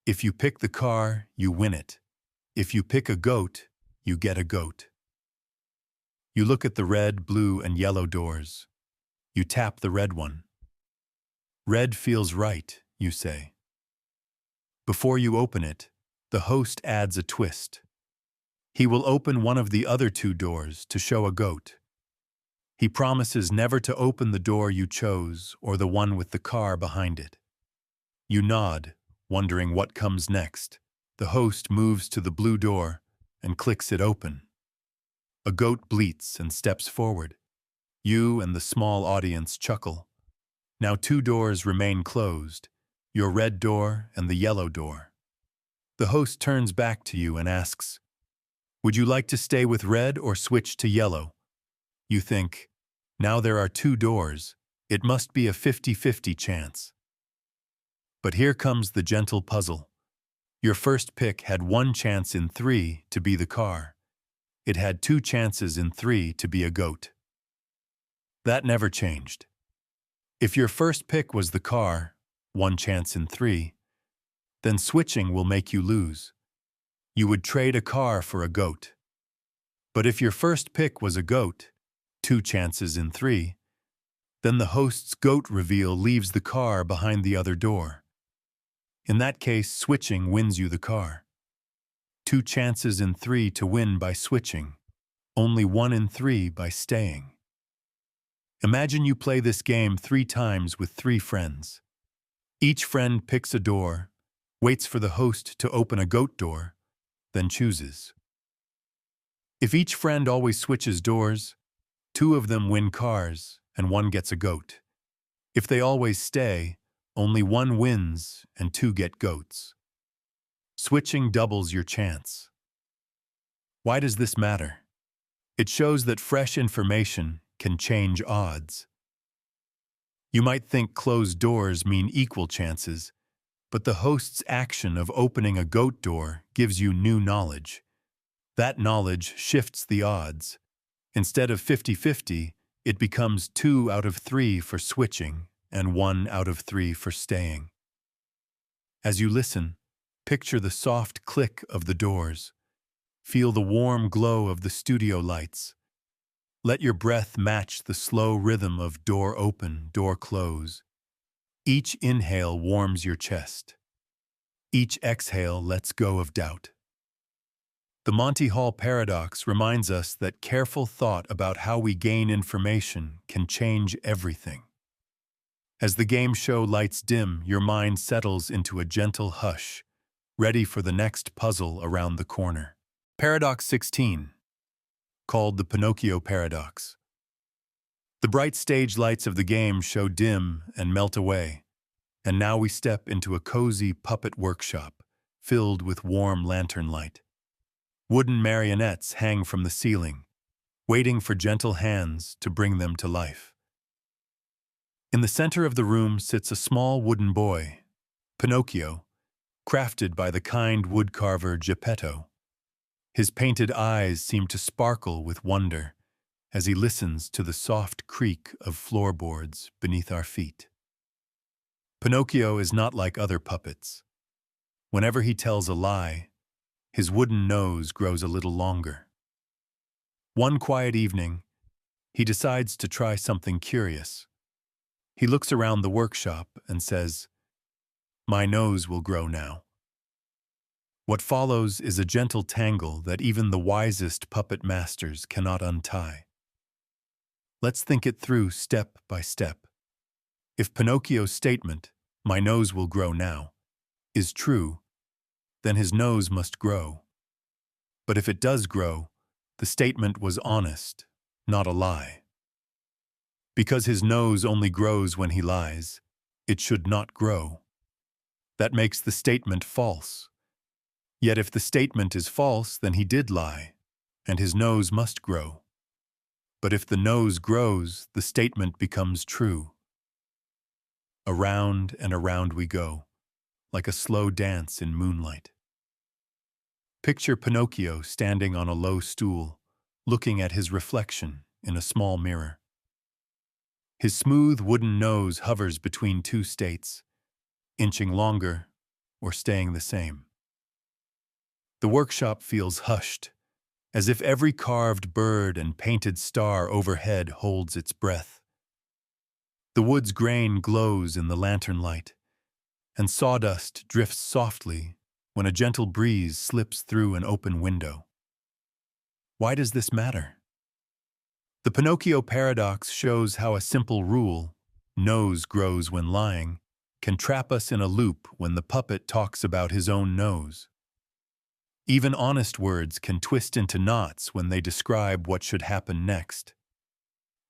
Speaker 1: If you pick the car, you win it. If you pick a goat, you get a goat. You look at the red, blue, and yellow doors. You tap the red one. Red feels right, you say. Before you open it, the host adds a twist. He will open one of the other two doors to show a goat. He promises never to open the door you chose or the one with the car behind it. You nod, wondering what comes next. The host moves to the blue door and clicks it open. A goat bleats and steps forward. You and the small audience chuckle. Now 2 doors remain closed, your red door and the yellow door. The host turns back to you and asks, "Would you like to stay with red or switch to yellow?" You think, now there are 2 doors, it must be a 50-50 chance. But here comes the gentle puzzle. Your first pick had 1 chance in 3 to be the car. It had 2 chances in 3 to be a goat. That never changed. If your first pick was the car, 1 chance in 3, then switching will make you lose. You would trade a car for a goat. But if your first pick was a goat, 2 chances in 3, then the host's goat reveal leaves the car behind the other door. In that case, switching wins you the car. 2 chances in 3 to win by switching, only 1 in 3 by staying. Imagine you play this game 3 times with 3 friends. Each friend picks a door, waits for the host to open a goat door, then chooses. If each friend always switches doors, 2 of them win cars and 1 gets a goat. If they always stay, only 1 wins and 2 get goats. Switching doubles your chance. Why does this matter? It shows that fresh information can change odds. You might think closed doors mean equal chances, but the host's action of opening a goat door gives you new knowledge. That knowledge shifts the odds. Instead of 50-50, it becomes 2 out of 3 for switching and 1 out of 3 for staying. As you listen, picture the soft click of the doors. Feel the warm glow of the studio lights. Let your breath match the slow rhythm of door open, door close. Each inhale warms your chest. Each exhale lets go of doubt. The Monty Hall paradox reminds us that careful thought about how we gain information can change everything. As the game show lights dim, your mind settles into a gentle hush, ready for the next puzzle around the corner. Paradox 16. Called the Pinocchio paradox. The bright stage lights of the game show dim and melt away, and now we step into a cozy puppet workshop filled with warm lantern light. Wooden marionettes hang from the ceiling, waiting for gentle hands to bring them to life. In the center of the room sits a small wooden boy, Pinocchio, crafted by the kind woodcarver Geppetto. His painted eyes seem to sparkle with wonder as he listens to the soft creak of floorboards beneath our feet. Pinocchio is not like other puppets. Whenever he tells a lie, his wooden nose grows a little longer. One quiet evening, he decides to try something curious. He looks around the workshop and says, "My nose will grow now." What follows is a gentle tangle that even the wisest puppet masters cannot untie. Let's think it through step by step. If Pinocchio's statement, "My nose will grow now," is true, then his nose must grow. But if it does grow, the statement was honest, not a lie. Because his nose only grows when he lies, it should not grow. That makes the statement false. Yet if the statement is false, then he did lie, and his nose must grow. But if the nose grows, the statement becomes true. Around and around we go, like a slow dance in moonlight. Picture Pinocchio standing on a low stool, looking at his reflection in a small mirror. His smooth wooden nose hovers between 2 states. inching longer, or staying the same. The workshop feels hushed, as if every carved bird and painted star overhead holds its breath. The wood's grain glows in the lantern light, and sawdust drifts softly when a gentle breeze slips through an open window. Why does this matter? The Pinocchio paradox shows how a simple rule, nose grows when lying, can trap us in a loop when the puppet talks about his own nose. Even honest words can twist into knots when they describe what should happen next.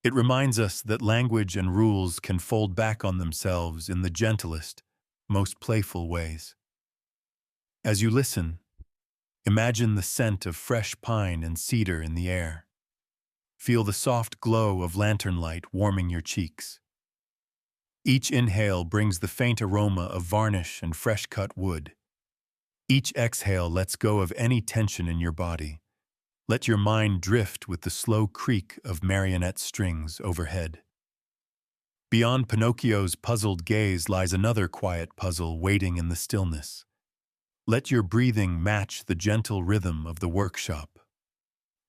Speaker 1: It reminds us that language and rules can fold back on themselves in the gentlest, most playful ways. As you listen, imagine the scent of fresh pine and cedar in the air. Feel the soft glow of lantern light warming your cheeks. Each inhale brings the faint aroma of varnish and fresh-cut wood. Each exhale lets go of any tension in your body. Let your mind drift with the slow creak of marionette strings overhead. Beyond Pinocchio's puzzled gaze lies another quiet puzzle waiting in the stillness. Let your breathing match the gentle rhythm of the workshop.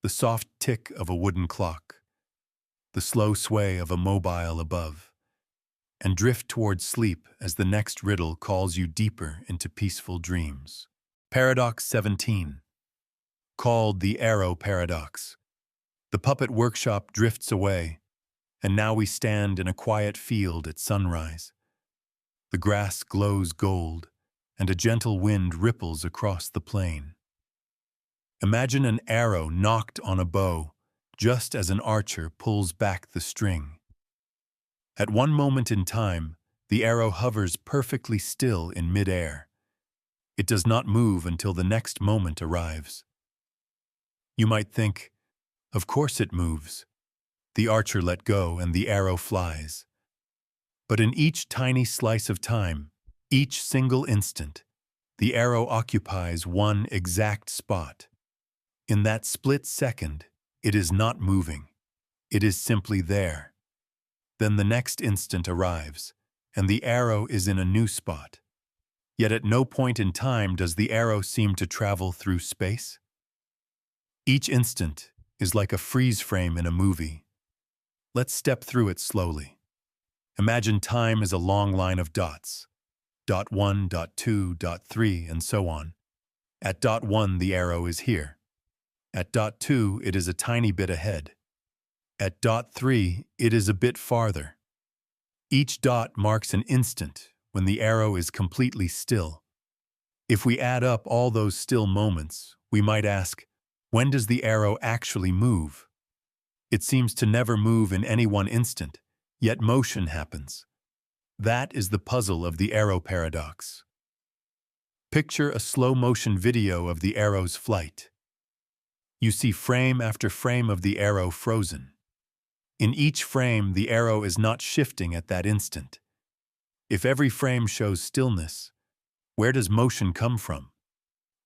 Speaker 1: The soft tick of a wooden clock, the slow sway of a mobile above, and drift towards sleep as the next riddle calls you deeper into peaceful dreams. Paradox 17. Called the arrow paradox. The puppet workshop drifts away, and now we stand in a quiet field at sunrise. The grass glows gold, and a gentle wind ripples across the plain. Imagine an arrow nocked on a bow, just as an archer pulls back the string. At one moment in time, the arrow hovers perfectly still in midair. It does not move until the next moment arrives. You might think, of course it moves. The archer let go and the arrow flies. But in each tiny slice of time, each single instant, the arrow occupies one exact spot. In that split second, it is not moving. It is simply there. Then the next instant arrives, and the arrow is in a new spot. Yet at no point in time does the arrow seem to travel through space. Each instant is like a freeze frame in a movie. Let's step through it slowly. Imagine time as a long line of dots. Dot 1, dot 2, dot 3, and so on. At dot 1, the arrow is here. At dot 2, it is a tiny bit ahead. At dot 3, it is a bit farther. Each dot marks an instant when the arrow is completely still. If we add up all those still moments, we might ask, when does the arrow actually move? It seems to never move in any one instant, yet motion happens. That is the puzzle of the arrow paradox. Picture a slow-motion video of the arrow's flight. You see frame after frame of the arrow frozen. In each frame, the arrow is not shifting at that instant. If every frame shows stillness, where does motion come from?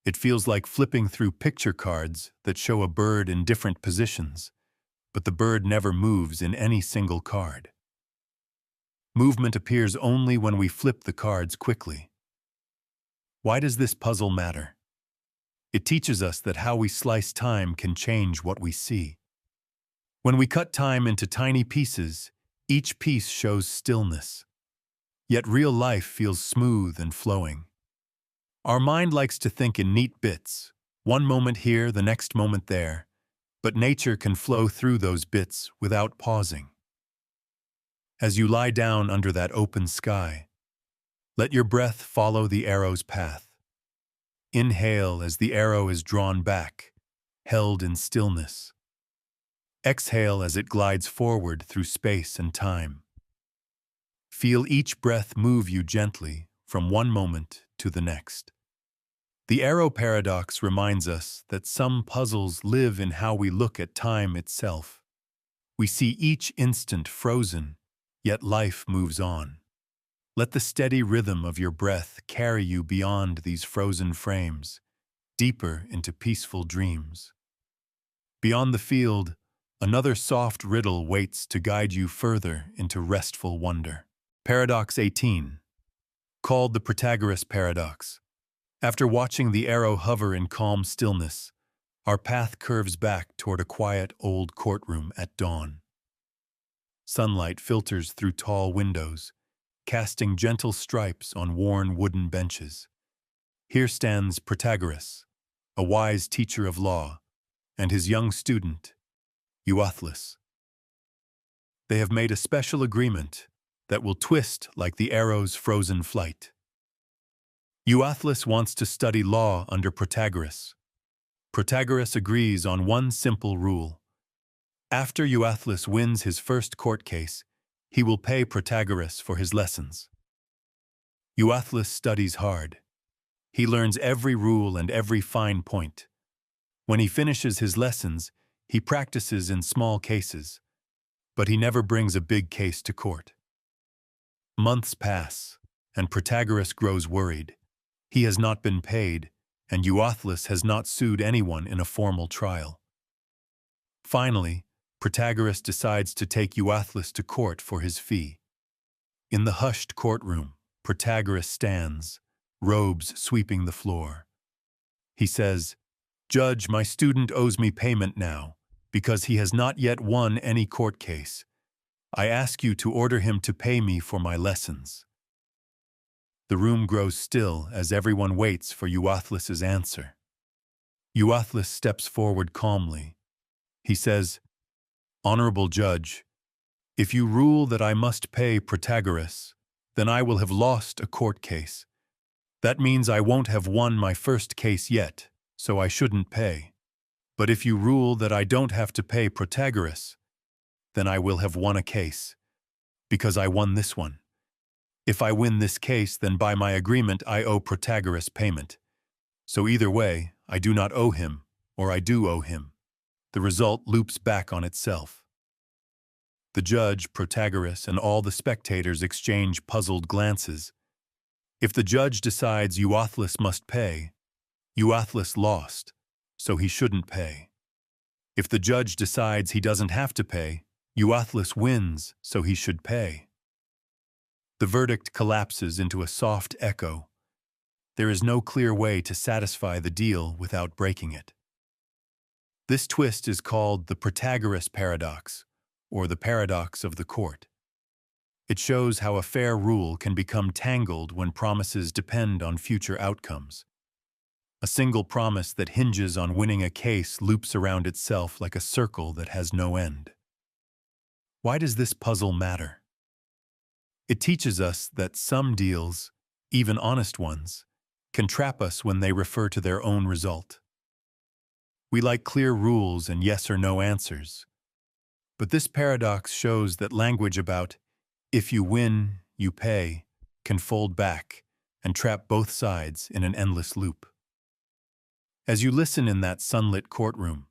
Speaker 1: It feels like flipping through picture cards that show a bird in different positions, but the bird never moves in any single card. Movement appears only when we flip the cards quickly. Why does this puzzle matter? It teaches us that how we slice time can change what we see. When we cut time into tiny pieces, each piece shows stillness. Yet real life feels smooth and flowing. Our mind likes to think in neat bits, one moment here, the next moment there, but nature can flow through those bits without pausing. As you lie down under that open sky, let your breath follow the arrow's path. Inhale as the arrow is drawn back, held in stillness. Exhale as it glides forward through space and time. Feel each breath move you gently from one moment to the next. The arrow paradox reminds us that some puzzles live in how we look at time itself. We see each instant frozen, yet life moves on. Let the steady rhythm of your breath carry you beyond these frozen frames, deeper into peaceful dreams. Beyond the field, another soft riddle waits to guide you further into restful wonder. Paradox 18. called the Protagoras paradox. After watching the arrow hover in calm stillness, our path curves back toward a quiet old courtroom at dawn. Sunlight filters through tall windows, casting gentle stripes on worn wooden benches. Here stands Protagoras, a wise teacher of law, and his young student, Euathlus. They have made a special agreement that will twist like the arrow's frozen flight. Euathlus wants to study law under Protagoras. Protagoras agrees on one simple rule. After Euathlus wins his first court case, he will pay Protagoras for his lessons. Euathlus studies hard. He learns every rule and every fine point. When he finishes his lessons, he practices in small cases, but he never brings a big case to court. Months pass, and Protagoras grows worried. He has not been paid, and Euathlus has not sued anyone in a formal trial. Finally, Protagoras decides to take Euathlus to court for his fee. In the hushed courtroom, Protagoras stands, robes sweeping the floor. He says, "Judge, my student owes me payment now, because he has not yet won any court case. I ask you to order him to pay me for my lessons." The room grows still as everyone waits for Euathlus's answer. Euathlus steps forward calmly. He says, "Honorable judge, if you rule that I must pay Protagoras, then I will have lost a court case. That means I won't have won my first case yet, so I shouldn't pay. But if you rule that I don't have to pay Protagoras, then I will have won a case, because I won this one. If I win this case, then by my agreement I owe Protagoras payment. So either way, I do not owe him, or I do owe him. The result loops back on itself." The judge, Protagoras, and all the spectators exchange puzzled glances. If the judge decides Euathlus must pay, Euathlus lost, so he shouldn't pay. If the judge decides he doesn't have to pay, Euathlus wins, so he should pay. The verdict collapses into a soft echo. There is no clear way to satisfy the deal without breaking it. This twist is called the Protagoras paradox, or the paradox of the court. It shows how a fair rule can become tangled when promises depend on future outcomes. A single promise that hinges on winning a case loops around itself like a circle that has no end. Why does this puzzle matter? It teaches us that some deals, even honest ones, can trap us when they refer to their own result. We like clear rules and yes or no answers. But this paradox shows that language about "if you win, you pay" can fold back and trap both sides in an endless loop. As you listen in that sunlit courtroom,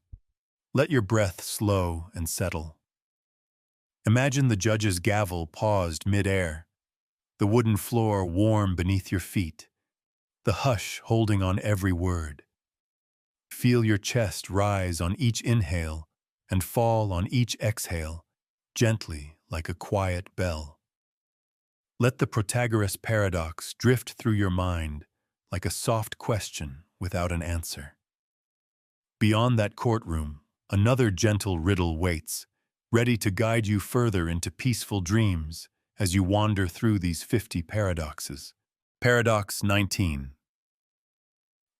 Speaker 1: let your breath slow and settle. Imagine the judge's gavel paused mid-air, the wooden floor warm beneath your feet, the hush holding on every word. Feel your chest rise on each inhale and fall on each exhale, gently like a quiet bell. Let the Protagoras paradox drift through your mind like a soft question without an answer. Beyond that courtroom, another gentle riddle waits, ready to guide you further into peaceful dreams as you wander through these 50 paradoxes. Paradox 19.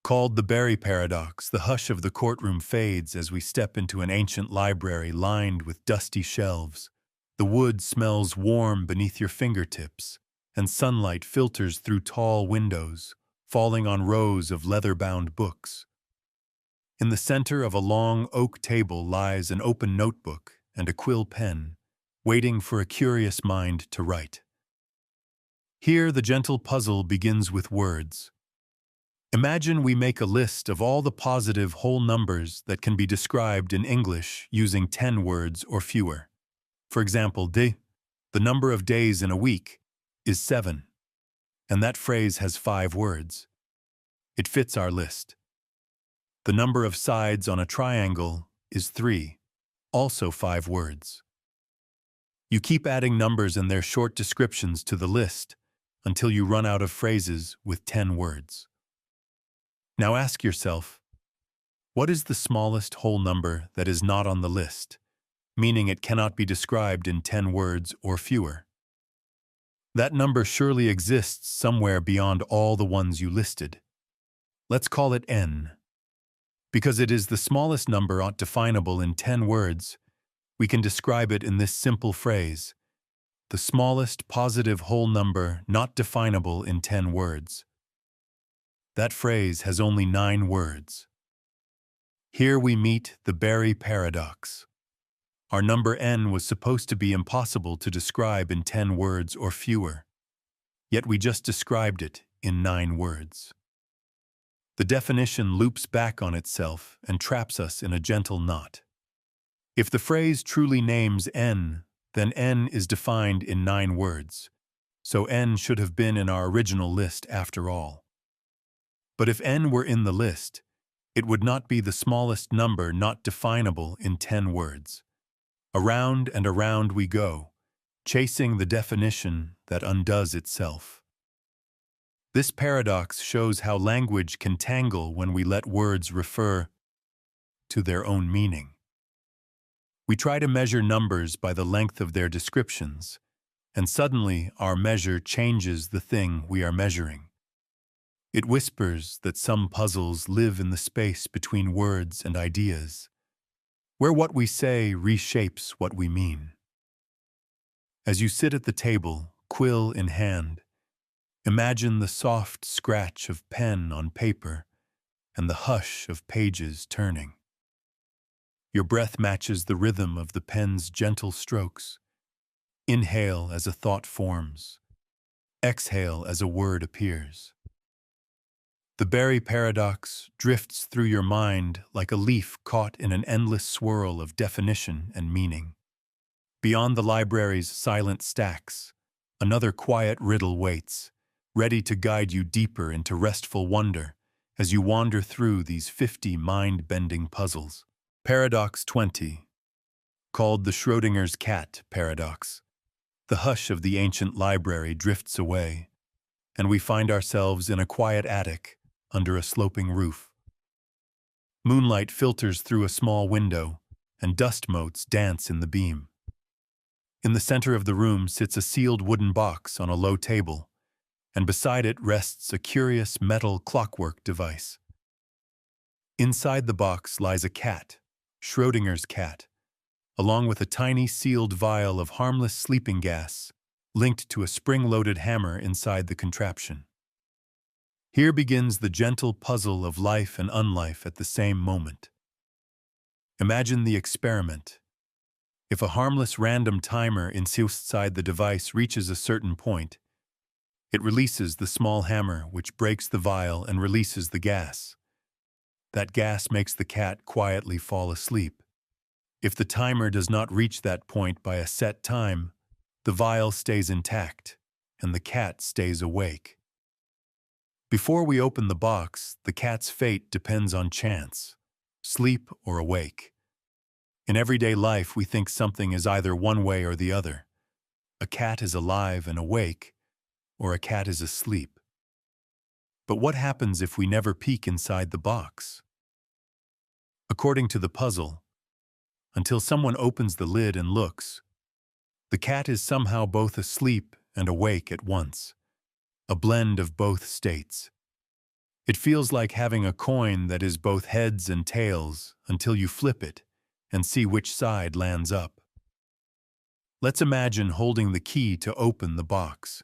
Speaker 1: Called the berry paradox, the hush of the courtroom fades as we step into an ancient library lined with dusty shelves. The wood smells warm beneath your fingertips, and sunlight filters through tall windows, falling on rows of leather-bound books. In the center of a long oak table lies an open notebook and a quill pen, waiting for a curious mind to write. Here the gentle puzzle begins with words. Imagine we make a list of all the positive whole numbers that can be described in English using 10 words or fewer. For example, the number of days in a week, is 7, and that phrase has 5 words. It fits our list. The number of sides on a triangle is 3, also 5 words. You keep adding numbers and their short descriptions to the list until you run out of phrases with 10 words. Now ask yourself, what is the smallest whole number that is not on the list, meaning it cannot be described in 10 words or fewer? That number surely exists somewhere beyond all the ones you listed. Let's call it n. Because it is the smallest number not definable in 10 words, we can describe it in this simple phrase: the smallest positive whole number not definable in 10 words. That phrase has only 9 words. Here we meet the Berry paradox. Our number n was supposed to be impossible to describe in 10 words or fewer, yet we just described it in 9 words. The definition loops back on itself and traps us in a gentle knot. If the phrase truly names n, then n is defined in 9 words, so n should have been in our original list after all. But if n were in the list, it would not be the smallest number not definable in 10 words. Around and around we go, chasing the definition that undoes itself. This paradox shows how language can tangle when we let words refer to their own meaning. We try to measure numbers by the length of their descriptions, and suddenly our measure changes the thing we are measuring. It whispers that some puzzles live in the space between words and ideas, where what we say reshapes what we mean. As you sit at the table, quill in hand, imagine the soft scratch of pen on paper and the hush of pages turning. Your breath matches the rhythm of the pen's gentle strokes. Inhale as a thought forms. Exhale as a word appears. The Berry paradox drifts through your mind like a leaf caught in an endless swirl of definition and meaning. Beyond the library's silent stacks, another quiet riddle waits, ready to guide you deeper into restful wonder as you wander through these 50 mind-bending puzzles. Paradox 20, called the Schrodinger's cat paradox. The hush of the ancient library drifts away, and we find ourselves in a quiet attic under a sloping roof. Moonlight filters through a small window, and dust motes dance in the beam. In the center of the room sits a sealed wooden box on a low table, and beside it rests a curious metal clockwork device. Inside the box lies a cat, Schrodinger's cat, along with a tiny sealed vial of harmless sleeping gas linked to a spring-loaded hammer inside the contraption. Here begins the gentle puzzle of life and unlife at the same moment. Imagine the experiment. If a harmless random timer inside the device reaches a certain point, it releases the small hammer which breaks the vial and releases the gas. That gas makes the cat quietly fall asleep. If the timer does not reach that point by a set time, the vial stays intact and the cat stays awake. Before we open the box, the cat's fate depends on chance, sleep or awake. In everyday life, we think something is either one way or the other. A cat is alive and awake, or a cat is asleep. But what happens if we never peek inside the box? According to the puzzle, until someone opens the lid and looks, the cat is somehow both asleep and awake at once, a blend of both states. It feels like having a coin that is both heads and tails until you flip it and see which side lands up. Let's imagine holding the key to open the box.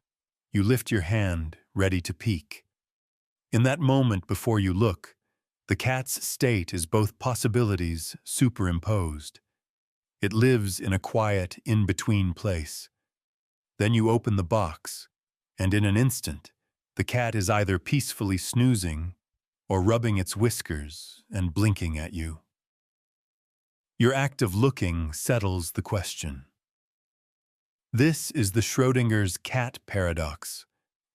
Speaker 1: You lift your hand, ready to peek. In that moment before you look, the cat's state is both possibilities superimposed. It lives in a quiet, in-between place. Then you open the box, and in an instant, the cat is either peacefully snoozing or rubbing its whiskers and blinking at you. Your act of looking settles the question. This is the Schrodinger's cat paradox,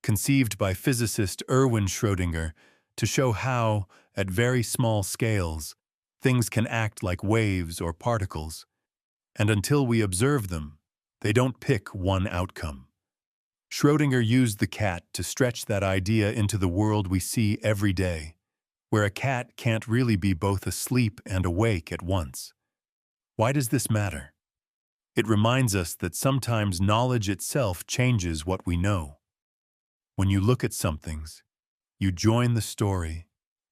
Speaker 1: conceived by physicist Erwin Schrödinger to show how, at very small scales, things can act like waves or particles, and until we observe them, they don't pick one outcome. Schrödinger used the cat to stretch that idea into the world we see every day, where a cat can't really be both asleep and awake at once. Why does this matter? It reminds us that sometimes knowledge itself changes what we know. When you look at something, you join the story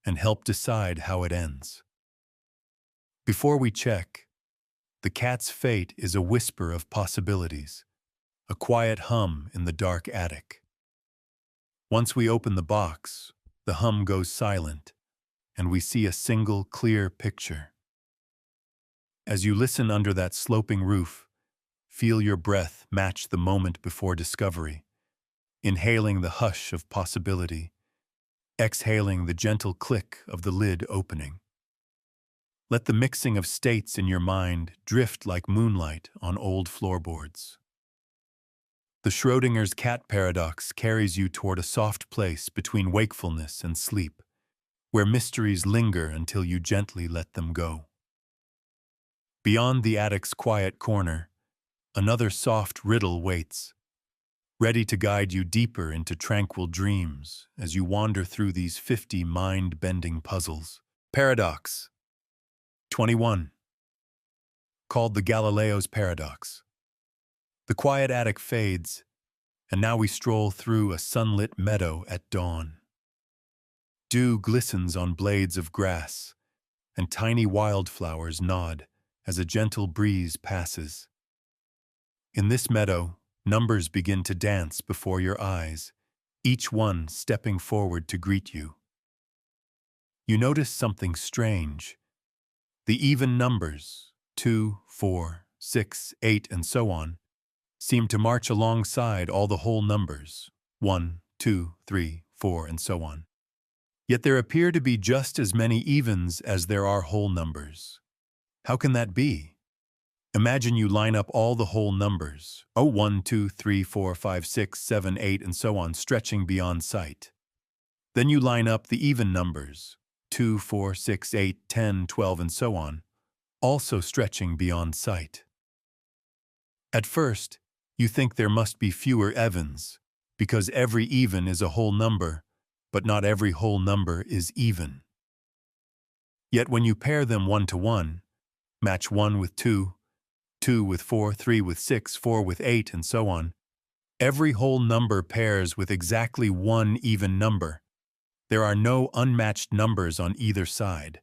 Speaker 1: and help decide how it ends. Before we check, the cat's fate is a whisper of possibilities, a quiet hum in the dark attic. Once we open the box, the hum goes silent, and we see a single clear picture. As you listen under that sloping roof, feel your breath match the moment before discovery, inhaling the hush of possibility, exhaling the gentle click of the lid opening. Let the mixing of states in your mind drift like moonlight on old floorboards. The Schrödinger's cat paradox carries you toward a soft place between wakefulness and sleep, where mysteries linger until you gently let them go. Beyond the attic's quiet corner, another soft riddle waits, ready to guide you deeper into tranquil dreams as you wander through these 50 mind-bending puzzles. Paradox 21. Called the Galileo's paradox. The quiet attic fades, and now we stroll through a sunlit meadow at dawn. Dew glistens on blades of grass, and tiny wildflowers nod as a gentle breeze passes. In this meadow, numbers begin to dance before your eyes, each one stepping forward to greet you. You notice something strange. The even numbers, 2, 4, 6, 8, and so on, seem to march alongside all the whole numbers, 1, 2, 3, 4, and so on. Yet there appear to be just as many evens as there are whole numbers. How can that be? Imagine you line up all the whole numbers, 1, 2, 3, 4, 5, 6, 7, 8, and so on, stretching beyond sight. Then you line up the even numbers, 2, 4, 6, 8, 10, 12, and so on, also stretching beyond sight. At first, you think there must be fewer evens, because every even is a whole number, but not every whole number is even. Yet when you pair them 1 to 1, match 1 with 2, 2 with 4, 3 with 6, 4 with 8, and so on, every whole number pairs with exactly one even number. There are no unmatched numbers on either side.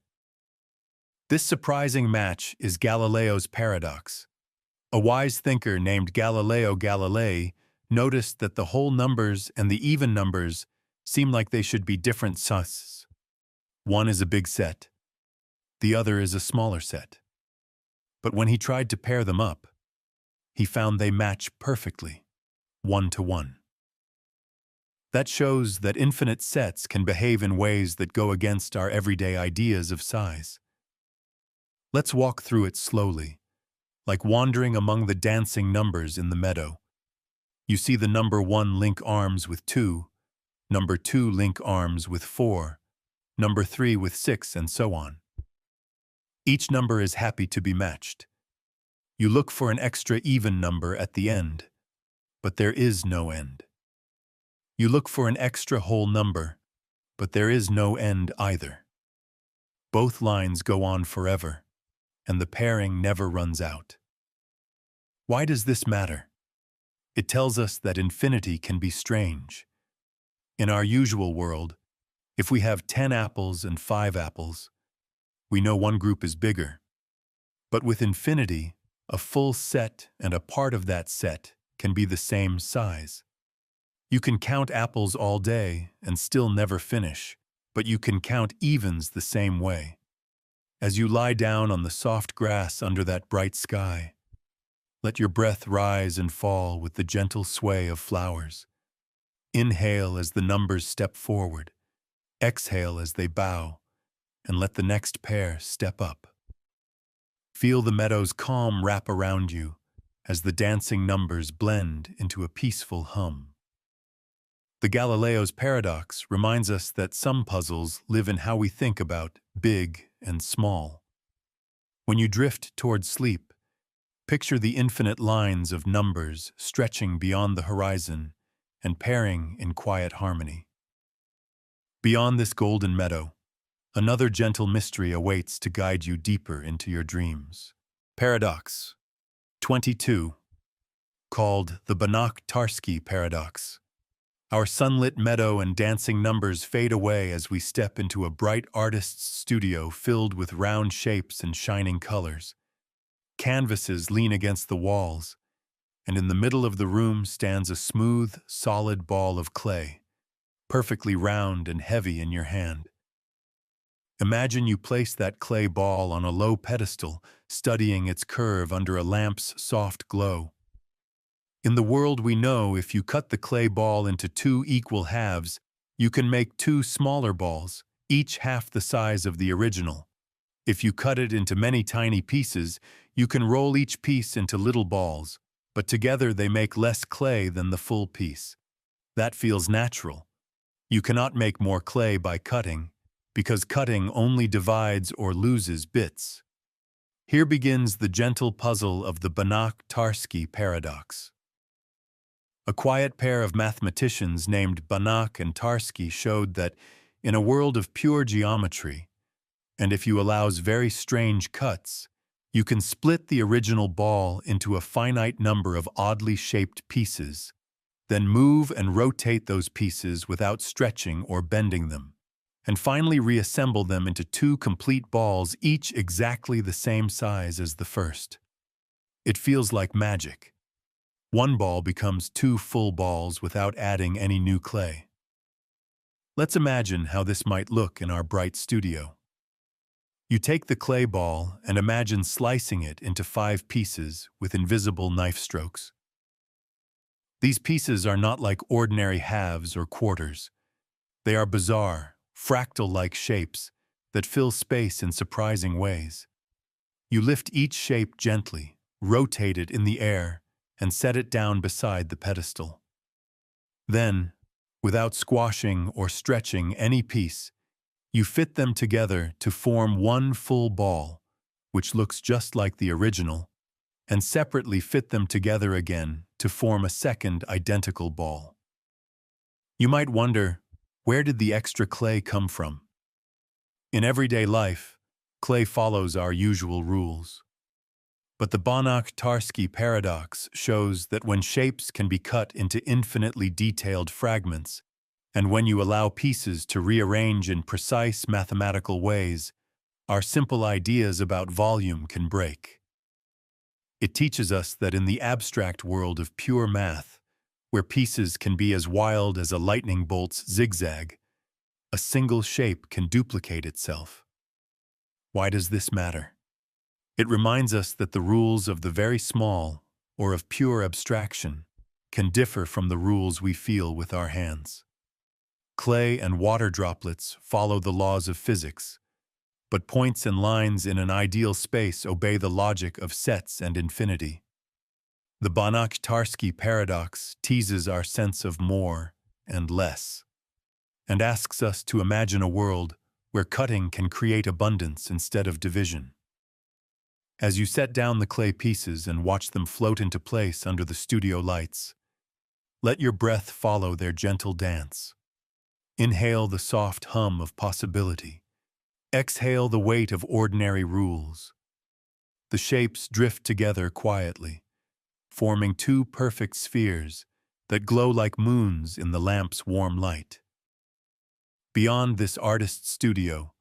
Speaker 1: This surprising match is Galileo's paradox. A wise thinker named Galileo Galilei noticed that the whole numbers and the even numbers seem like they should be different sets. One is a big set, the other is a smaller set. But when he tried to pair them up, he found they match perfectly, 1 to 1. That shows that infinite sets can behave in ways that go against our everyday ideas of size. Let's walk through it slowly, like wandering among the dancing numbers in the meadow. You see the number 1 link arms with 2, number 2 link arms with 4, number 3 with 6, and so on. Each number is happy to be matched. You look for an extra even number at the end, but there is no end. You look for an extra whole number, but there is no end either. Both lines go on forever, and the pairing never runs out. Why does this matter? It tells us that infinity can be strange. In our usual world, if we have 10 apples and 5 apples, we know one group is bigger. But with infinity, a full set and a part of that set can be the same size. You can count apples all day and still never finish, but you can count evens the same way. As you lie down on the soft grass under that bright sky, let your breath rise and fall with the gentle sway of flowers. Inhale as the numbers step forward, exhale as they bow, and let the next pair step up. Feel the meadow's calm wrap around you as the dancing numbers blend into a peaceful hum. The Galileo's paradox reminds us that some puzzles live in how we think about big and small. When you drift toward sleep, picture the infinite lines of numbers stretching beyond the horizon and pairing in quiet harmony. Beyond this golden meadow, another gentle mystery awaits to guide you deeper into your dreams. Paradox 22, called the Banach-Tarski paradox. Our sunlit meadow and dancing numbers fade away as we step into a bright artist's studio filled with round shapes and shining colors. Canvases lean against the walls, and in the middle of the room stands a smooth, solid ball of clay, perfectly round and heavy in your hand. Imagine you place that clay ball on a low pedestal, studying its curve under a lamp's soft glow. In the world we know, if you cut the clay ball into two equal halves, you can make two smaller balls, each half the size of the original. If you cut it into many tiny pieces, you can roll each piece into little balls, but together they make less clay than the full piece. That feels natural. You cannot make more clay by cutting, because cutting only divides or loses bits. Here begins the gentle puzzle of the Banach-Tarski paradox. A quiet pair of mathematicians named Banach and Tarski showed that in a world of pure geometry, and if you allows very strange cuts, you can split the original ball into a finite number of oddly shaped pieces, then move and rotate those pieces without stretching or bending them, and finally reassemble them into two complete balls, each exactly the same size as the first. It feels like magic. One ball becomes two full balls without adding any new clay. Let's imagine how this might look in our bright studio. You take the clay ball and imagine slicing it into 5 pieces with invisible knife strokes. These pieces are not like ordinary halves or quarters. They are bizarre, fractal-like shapes that fill space in surprising ways. You lift each shape gently, rotate it in the air, and set it down beside the pedestal. Then, without squashing or stretching any piece, you fit them together to form one full ball, which looks just like the original, and separately fit them together again to form a second identical ball. You might wonder, where did the extra clay come from? In everyday life, clay follows our usual rules. But the Banach-Tarski paradox shows that when shapes can be cut into infinitely detailed fragments, and when you allow pieces to rearrange in precise mathematical ways, our simple ideas about volume can break. It teaches us that in the abstract world of pure math, where pieces can be as wild as a lightning bolt's zigzag, a single shape can duplicate itself. Why does this matter? It reminds us that the rules of the very small, or of pure abstraction, can differ from the rules we feel with our hands. Clay and water droplets follow the laws of physics, but points and lines in an ideal space obey the logic of sets and infinity. The Banach-Tarski paradox teases our sense of more and less, and asks us to imagine a world where cutting can create abundance instead of division. As you set down the clay pieces and watch them float into place under the studio lights, let your breath follow their gentle dance. Inhale the soft hum of possibility. Exhale the weight of ordinary rules. The shapes drift together quietly, forming 2 perfect spheres that glow like moons in the lamp's warm light. Beyond this artist's studio,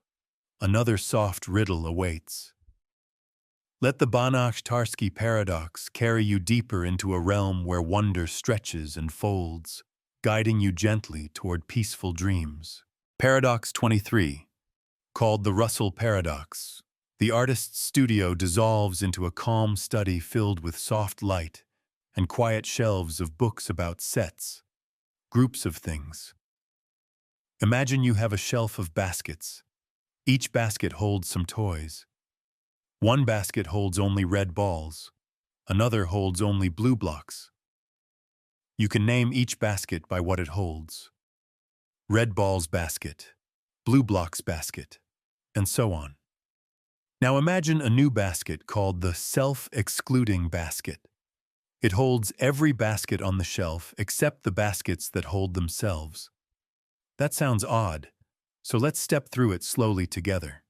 Speaker 1: another soft riddle awaits. Let the Banach-Tarski paradox carry you deeper into a realm where wonder stretches and folds, guiding you gently toward peaceful dreams. Paradox 23, called the Russell paradox. The artist's studio dissolves into a calm study filled with soft light and quiet shelves of books about sets, groups of things. Imagine you have a shelf of baskets. Each basket holds some toys. One basket holds only red balls. Another holds only blue blocks. You can name each basket by what it holds. Red balls basket, blue blocks basket, and so on. Now imagine a new basket called the self-excluding basket. It holds every basket on the shelf except the baskets that hold themselves. That sounds odd, so let's step through it slowly together.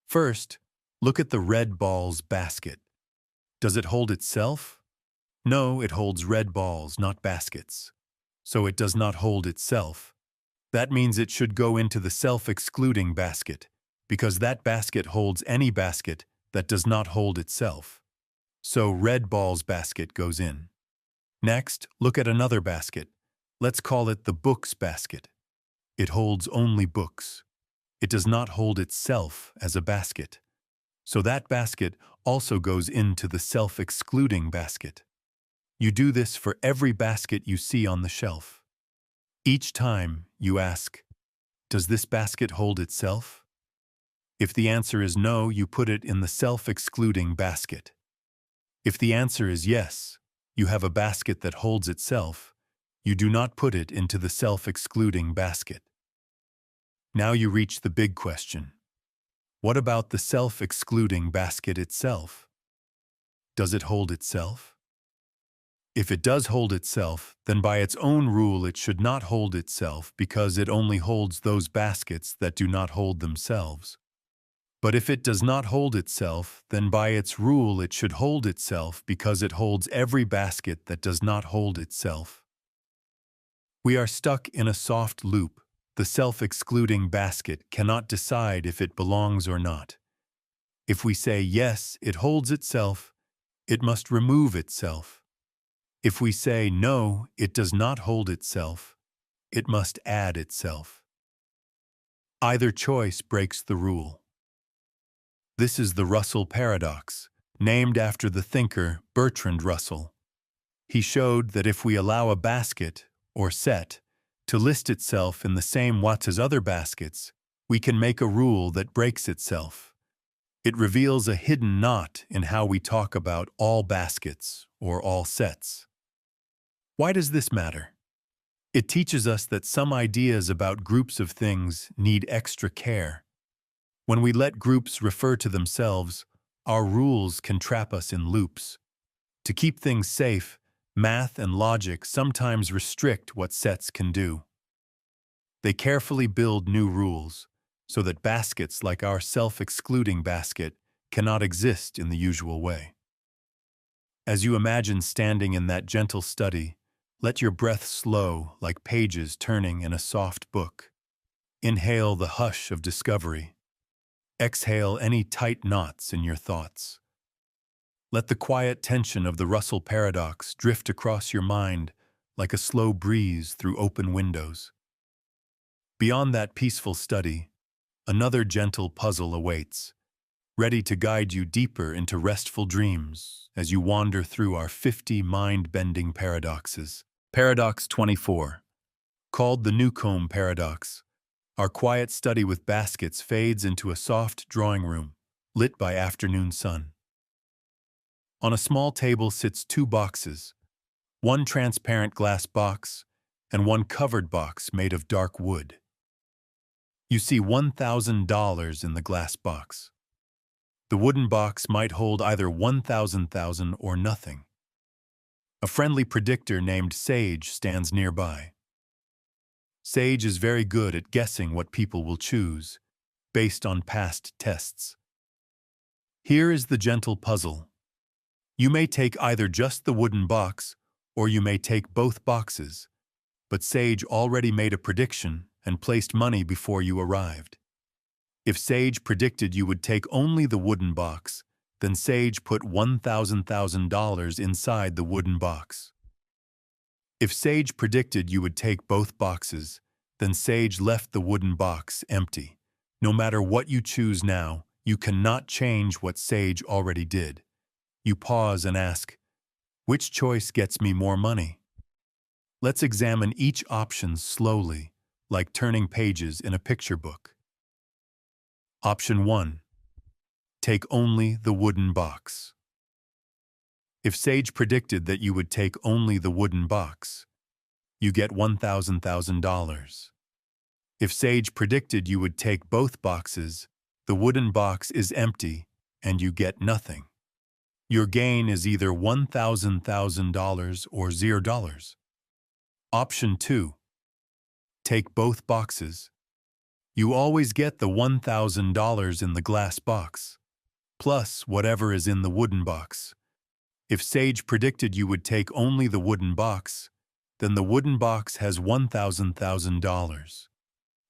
Speaker 1: First, look at the red balls basket. Does it hold itself? No, it holds red balls, not baskets. So it does not hold itself. That means it should go into the self-excluding basket, because that basket holds any basket that does not hold itself. So red balls basket goes in. Next, look at another basket. Let's call it the books basket. It holds only books. It does not hold itself as a basket. So that basket also goes into the self-excluding basket. You do this for every basket you see on the shelf. Each time you ask, does this basket hold itself? If the answer is no, you put it in the self-excluding basket. If the answer is yes, you have a basket that holds itself, you do not put it into the self-excluding basket. Now you reach the big question. What about the self-excluding basket itself? Does it hold itself? If it does hold itself, then by its own rule it should not hold itself because it only holds those baskets that do not hold themselves. But if it does not hold itself, then by its rule it should hold itself because it holds every basket that does not hold itself. We are stuck in a soft loop. The self-excluding basket cannot decide if it belongs or not. If we say yes, it holds itself, it must remove itself. If we say no, it does not hold itself, it must add itself. Either choice breaks the rule. This is the Russell paradox, named after the thinker Bertrand Russell. He showed that if we allow a basket, or set, to list itself in the same what as other baskets, we can make a rule that breaks itself. It reveals a hidden knot in how we talk about all baskets or all sets. Why does this matter? It teaches us that some ideas about groups of things need extra care. When we let groups refer to themselves, our rules can trap us in loops. To keep things safe, math and logic sometimes restrict what sets can do. They carefully build new rules so that baskets like our self-excluding basket cannot exist in the usual way. As you imagine standing in that gentle study, let your breath slow like pages turning in a soft book. Inhale the hush of discovery. Exhale any tight knots in your thoughts. Let the quiet tension of the Russell paradox drift across your mind like a slow breeze through open windows. Beyond that peaceful study, another gentle puzzle awaits, ready to guide you deeper into restful dreams as you wander through our 50 mind-bending paradoxes. Paradox 24. Called the Newcomb paradox, our quiet study with baskets fades into a soft drawing room, lit by afternoon sun. On a small table sits two boxes, one transparent glass box and one covered box made of dark wood. You see $1,000 in the glass box. The wooden box might hold either 1,000 or nothing. A friendly predictor named Sage stands nearby. Sage is very good at guessing what people will choose, based on past tests. Here is the gentle puzzle. You may take either just the wooden box, or you may take both boxes, but Sage already made a prediction and placed money before you arrived. If Sage predicted you would take only the wooden box, then Sage put $1,000 inside the wooden box. If Sage predicted you would take both boxes, then Sage left the wooden box empty. No matter what you choose now, you cannot change what Sage already did. You pause and ask, which choice gets me more money? Let's examine each option slowly, like turning pages in a picture book. Option 1. Take only the wooden box. If Sage predicted that you would take only the wooden box, you get $1,000. If Sage predicted you would take both boxes, the wooden box is empty and you get nothing. Your gain is either $1,000 or $0. Option 2. Take both boxes. You always get the $1,000 in the glass box, plus whatever is in the wooden box. If Sage predicted you would take only the wooden box, then the wooden box has $1,000.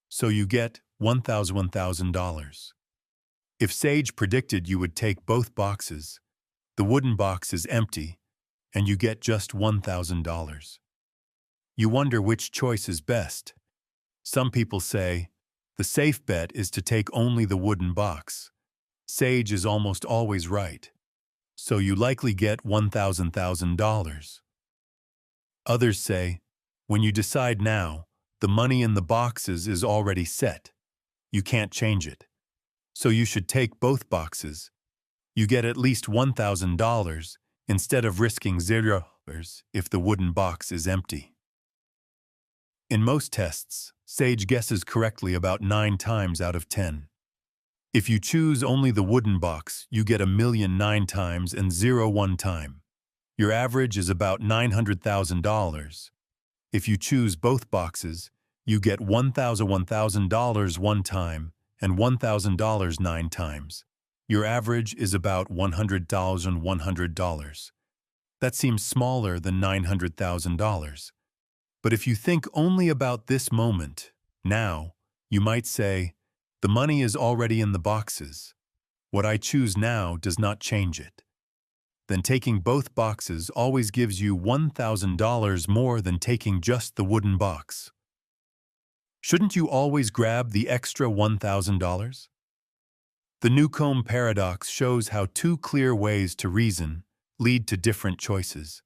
Speaker 1: So you get $1,000. If Sage predicted you would take both boxes, the wooden box is empty, and you get just $1,000. You wonder which choice is best. Some people say, the safe bet is to take only the wooden box. Sage is almost always right, so you likely get $1,000. Others say, when you decide now, the money in the boxes is already set. You can't change it. So you should take both boxes. You get at least $1,000 instead of risking $0 if the wooden box is empty. In most tests, Sage guesses correctly about 9 times out of 10. If you choose only the wooden box, you get 1,000,000 9 times and 0 1 time. Your average is about $900,000. If you choose both boxes, you get $1,000 1 time and $1,000 9 times. Your average is about $100,100. That seems smaller than $900,000. But if you think only about this moment, now, you might say, the money is already in the boxes. What I choose now does not change it. Then taking both boxes always gives you $1,000 more than taking just the wooden box. Shouldn't you always grab the extra $1,000? The Newcomb paradox shows how 2 clear ways to reason lead to different choices.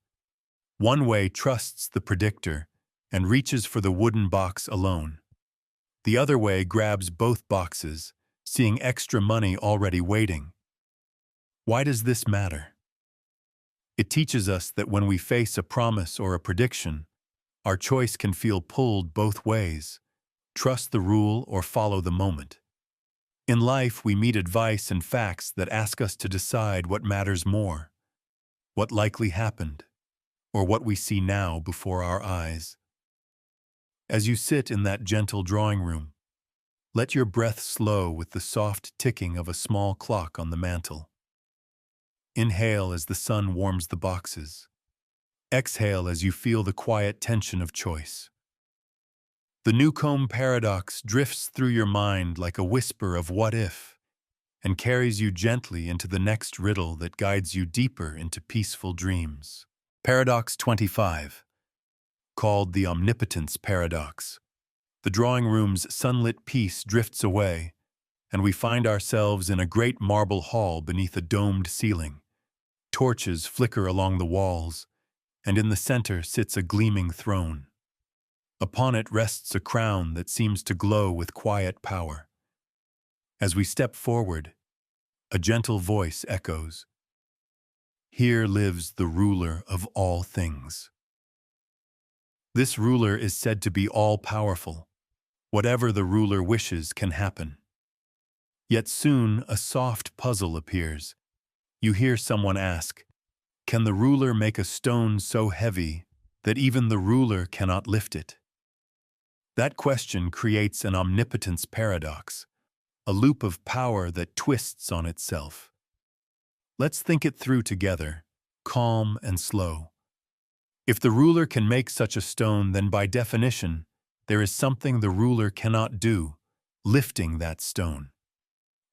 Speaker 1: One way trusts the predictor and reaches for the wooden box alone. The other way grabs both boxes, seeing extra money already waiting. Why does this matter? It teaches us that when we face a promise or a prediction, our choice can feel pulled both ways. Trust the rule or follow the moment. In life, we meet advice and facts that ask us to decide what matters more, what likely happened, or what we see now before our eyes. As you sit in that gentle drawing room, let your breath slow with the soft ticking of a small clock on the mantel. Inhale as the sun warms the boxes. Exhale as you feel the quiet tension of choice. The Newcomb paradox drifts through your mind like a whisper of what if, and carries you gently into the next riddle that guides you deeper into peaceful dreams. Paradox 25. Called the omnipotence paradox. The drawing room's sunlit peace drifts away, and we find ourselves in a great marble hall beneath a domed ceiling. Torches flicker along the walls, and in the center sits a gleaming throne. Upon it rests a crown that seems to glow with quiet power. As we step forward, a gentle voice echoes, "Here lives the ruler of all things." This ruler is said to be all-powerful. Whatever the ruler wishes can happen. Yet soon a soft puzzle appears. You hear someone ask, "Can the ruler make a stone so heavy that even the ruler cannot lift it?" That question creates an omnipotence paradox, a loop of power that twists on itself. Let's think it through together, calm and slow. If the ruler can make such a stone, then by definition, there is something the ruler cannot do, lifting that stone.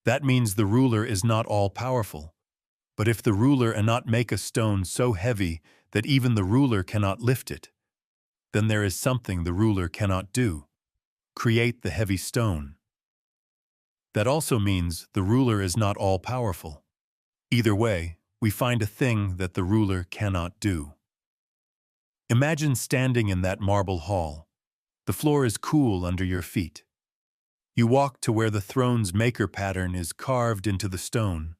Speaker 1: That means the ruler is not all-powerful. But if the ruler cannot make a stone so heavy that even the ruler cannot lift it, then there is something the ruler cannot do, create the heavy stone. That also means the ruler is not all-powerful. Either way, we find a thing that the ruler cannot do. Imagine standing in that marble hall. The floor is cool under your feet. You walk to where the throne's maker pattern is carved into the stone,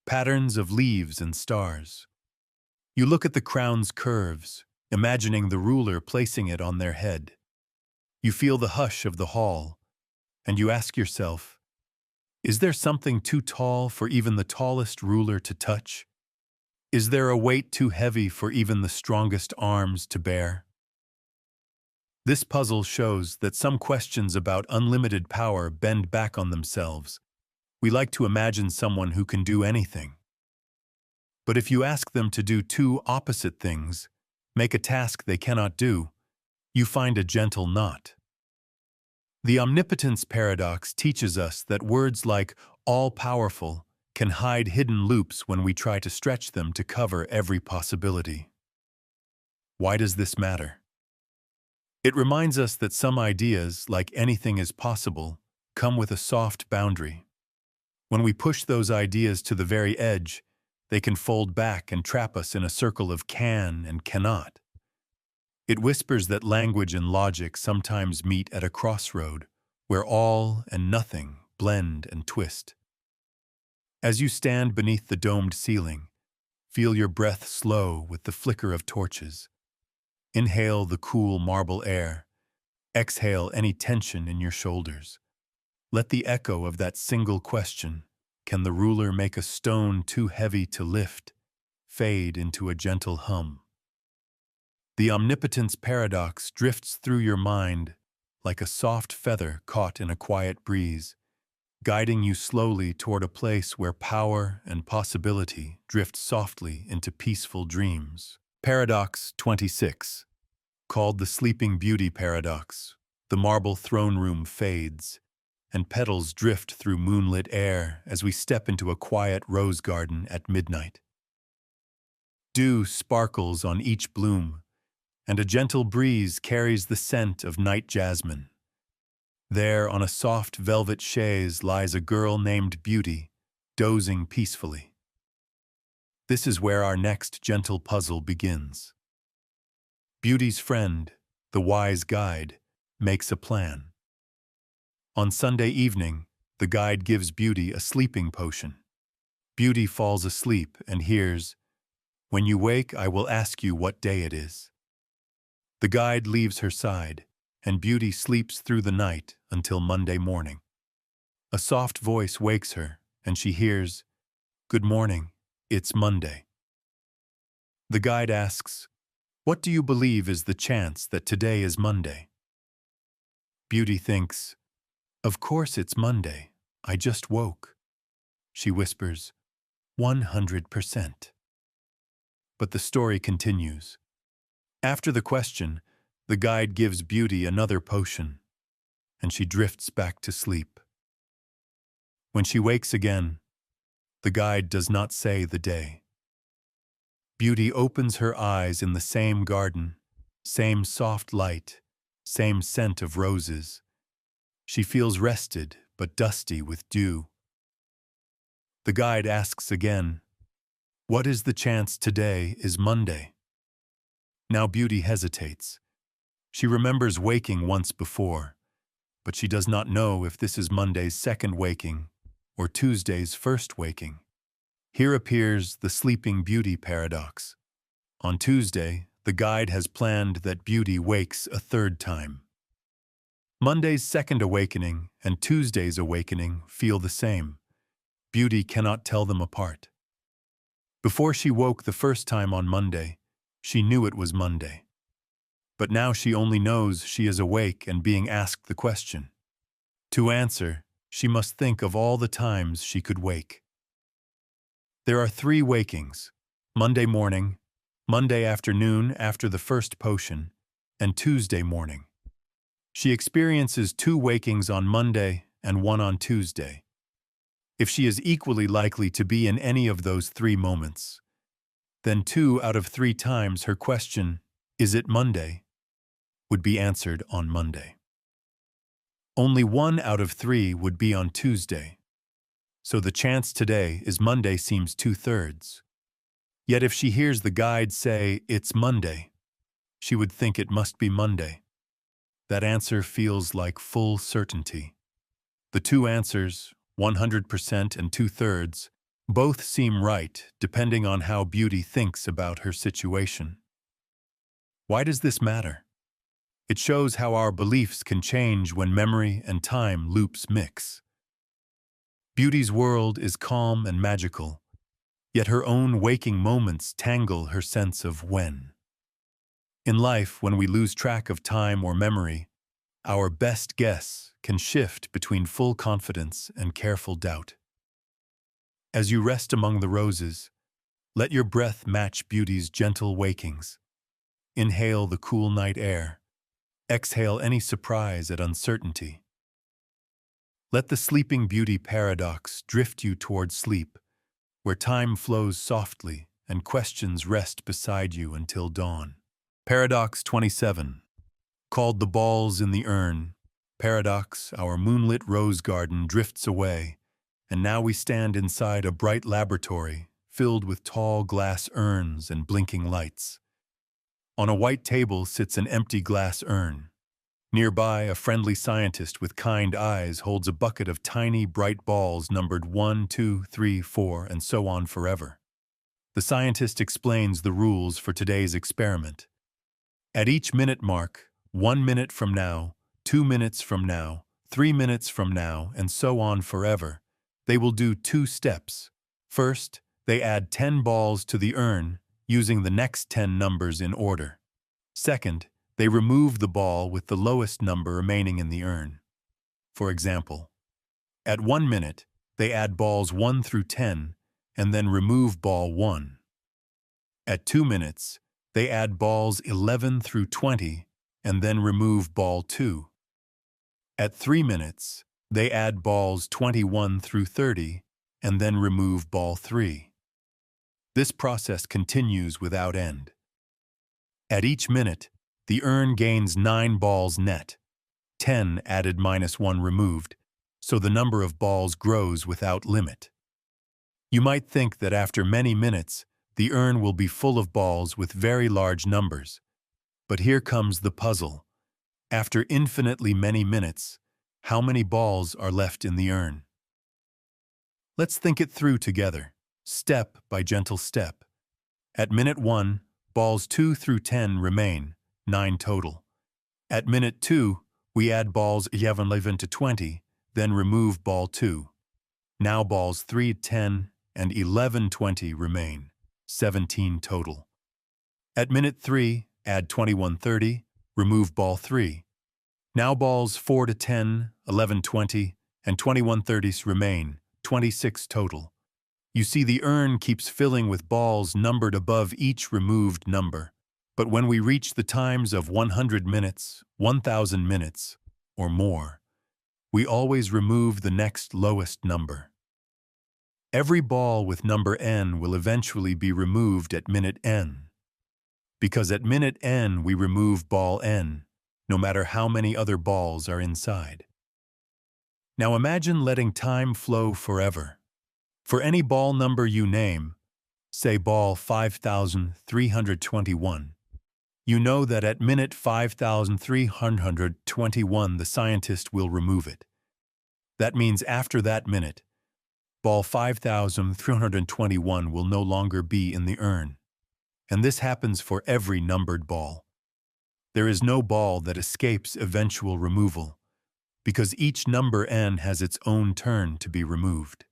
Speaker 1: patterns of leaves and stars. You look at the crown's curves, imagining the ruler placing it on their head. You feel the hush of the hall, and you ask yourself, is there something too tall for even the tallest ruler to touch? Is there a weight too heavy for even the strongest arms to bear? This puzzle shows that some questions about unlimited power bend back on themselves. We like to imagine someone who can do anything. But if you ask them to do two opposite things, make a task they cannot do, you find a gentle knot. The omnipotence paradox teaches us that words like all-powerful can hide hidden loops when we try to stretch them to cover every possibility. Why does this matter? It reminds us that some ideas, like anything is possible, come with a soft boundary. When we push those ideas to the very edge, they can fold back and trap us in a circle of can and cannot. It whispers that language and logic sometimes meet at a crossroad, where all and nothing blend and twist. As you stand beneath the domed ceiling, feel your breath slow with the flicker of torches. Inhale the cool marble air. Exhale any tension in your shoulders. Let the echo of that single question, can the ruler make a stone too heavy to lift, fade into a gentle hum. The omnipotence paradox drifts through your mind like a soft feather caught in a quiet breeze, guiding you slowly toward a place where power and possibility drift softly into peaceful dreams. Paradox 26. Called the Sleeping Beauty paradox, the marble throne room fades, and petals drift through moonlit air as we step into a quiet rose garden at midnight. Dew sparkles on each bloom, and a gentle breeze carries the scent of night jasmine. There, on a soft velvet chaise, lies a girl named Beauty, dozing peacefully. This is where our next gentle puzzle begins. Beauty's friend, the wise guide, makes a plan. On Sunday evening, the guide gives Beauty a sleeping potion. Beauty falls asleep and hears, "When you wake, I will ask you what day it is." The guide leaves her side, and Beauty sleeps through the night until Monday morning. A soft voice wakes her, and she hears, "Good morning, it's Monday." The guide asks, "What do you believe is the chance that today is Monday?" Beauty thinks, "Of course it's Monday. I just woke." She whispers, 100%. But the story continues. After the question, the guide gives Beauty another potion, and she drifts back to sleep. When she wakes again, the guide does not say the day. Beauty opens her eyes in the same garden, same soft light, same scent of roses. She feels rested but dusty with dew. The guide asks again, "What is the chance today is Monday?" Now Beauty hesitates. She remembers waking once before, but she does not know if this is Monday's second waking or Tuesday's first waking. Here appears the Sleeping Beauty paradox. On Tuesday, the guide has planned that Beauty wakes a third time. Monday's second awakening and Tuesday's awakening feel the same. Beauty cannot tell them apart. Before she woke the first time on Monday, she knew it was Monday. But now she only knows she is awake and being asked the question. To answer, she must think of all the times she could wake. There are 3 wakings: Monday morning, Monday afternoon after the first potion, and Tuesday morning. She experiences 2 wakings on Monday and 1 on Tuesday. If she is equally likely to be in any of those 3 moments, then 2 out of 3 times her question, "Is it Monday?" would be answered on Monday. Only 1 out of 3 would be on Tuesday. So the chance today is Monday seems 2/3. Yet if she hears the guide say, "It's Monday," she would think it must be Monday. That answer feels like full certainty. The 2 answers, 100% and 2/3, both seem right depending on how Beauty thinks about her situation. Why does this matter? It shows how our beliefs can change when memory and time loops mix. Beauty's world is calm and magical, Yet her own waking moments tangle her sense of when. In life, when we lose track of time or memory, our best guess can shift between full confidence and careful doubt. As you rest among the roses, let your breath match beauty's gentle wakings. Inhale the cool night air. Exhale any surprise at uncertainty. Let the sleeping beauty paradox drift you toward sleep, where time flows softly and questions rest beside you until dawn. Paradox 27. Called the balls in the urn, paradox, our moonlit rose garden drifts away, and now we stand inside a bright laboratory filled with tall glass urns and blinking lights. On a white table sits an empty glass urn. Nearby, a friendly scientist with kind eyes holds a bucket of tiny, bright balls numbered 1, 2, 3, 4, and so on forever. The scientist explains the rules for today's experiment. At each minute mark, 1 minute from now, 2 minutes from now, 3 minutes from now, and so on forever, they will do 2 steps. First, they add 10 balls to the urn, using the next 10 numbers in order. Second, they remove the ball with the lowest number remaining in the urn. For example, at 1 minute, they add balls 1 through 10, and then remove ball 1. At 2 minutes, they add balls 11 through 20, and then remove ball 2. At 3 minutes, they add balls 21 through 30, and then remove ball 3. This process continues without end. At each minute, the urn gains 9 balls net, 10 added minus 1 removed, so the number of balls grows without limit. You might think that after many minutes, the urn will be full of balls with very large numbers. But here comes the puzzle. After infinitely many minutes, how many balls are left in the urn? Let's think it through together, step by gentle step. At minute 1, balls 2 through 10 remain, 9 total. At minute 2, we add balls 11 to 20, then remove ball 2. Now balls 3, 10, and 11, 20 remain, 17 total. At minute 3, add 21, 30, remove ball 3. Now balls 4 to 10, 11, 20, and 21, 30s remain, 26 total. You see, the urn keeps filling with balls numbered above each removed number. But when we reach the times of 100 minutes, 1,000 minutes, or more, we always remove the next lowest number. Every ball with number n will eventually be removed at minute n. Because at minute n we remove ball n, no matter how many other balls are inside. Now imagine letting time flow forever. For any ball number you name, say ball 5321, you know that at minute 5321 the scientist will remove it. That means after that minute, ball 5321 will no longer be in the urn. And this happens for every numbered ball. There is no ball that escapes eventual removal, because each number n has its own turn to be removed.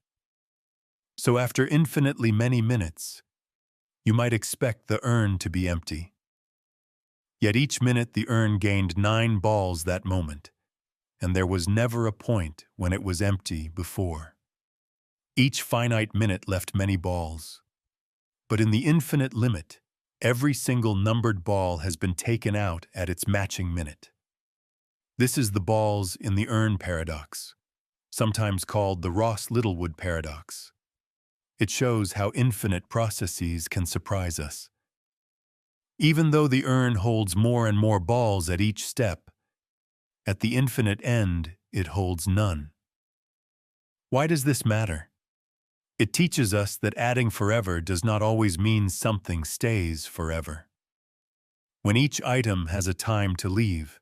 Speaker 1: So after infinitely many minutes, you might expect the urn to be empty. Yet each minute the urn gained 9 balls that moment, and there was never a point when it was empty before. Each finite minute left many balls. But in the infinite limit, every single numbered ball has been taken out at its matching minute. This is the balls in the urn paradox, sometimes called the Ross-Littlewood paradox. It shows how infinite processes can surprise us. Even though the urn holds more and more balls at each step, at the infinite end, it holds none. Why does this matter? It teaches us that adding forever does not always mean something stays forever. When each item has a time to leave,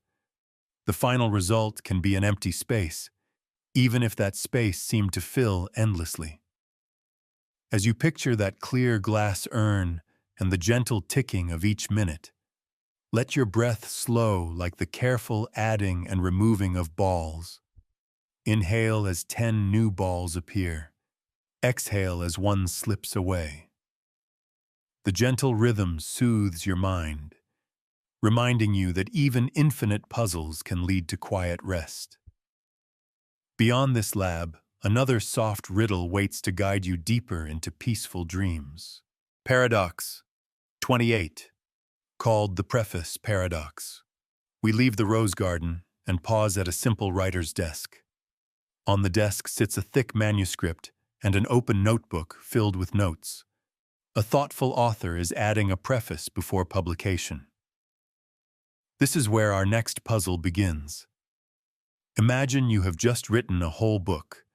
Speaker 1: the final result can be an empty space, even if that space seemed to fill endlessly. As you picture that clear glass urn and the gentle ticking of each minute, let your breath slow like the careful adding and removing of balls. Inhale as 10 new balls appear. Exhale as one slips away. The gentle rhythm soothes your mind, reminding you that even infinite puzzles can lead to quiet rest. Beyond this lab, another soft riddle waits to guide you deeper into peaceful dreams. Paradox 28, called the Preface Paradox. We leave the rose garden and pause at a simple writer's desk. On the desk sits a thick manuscript and an open notebook filled with notes. A thoughtful author is adding a preface before publication. This is where our next puzzle begins. Imagine you have just written a whole book,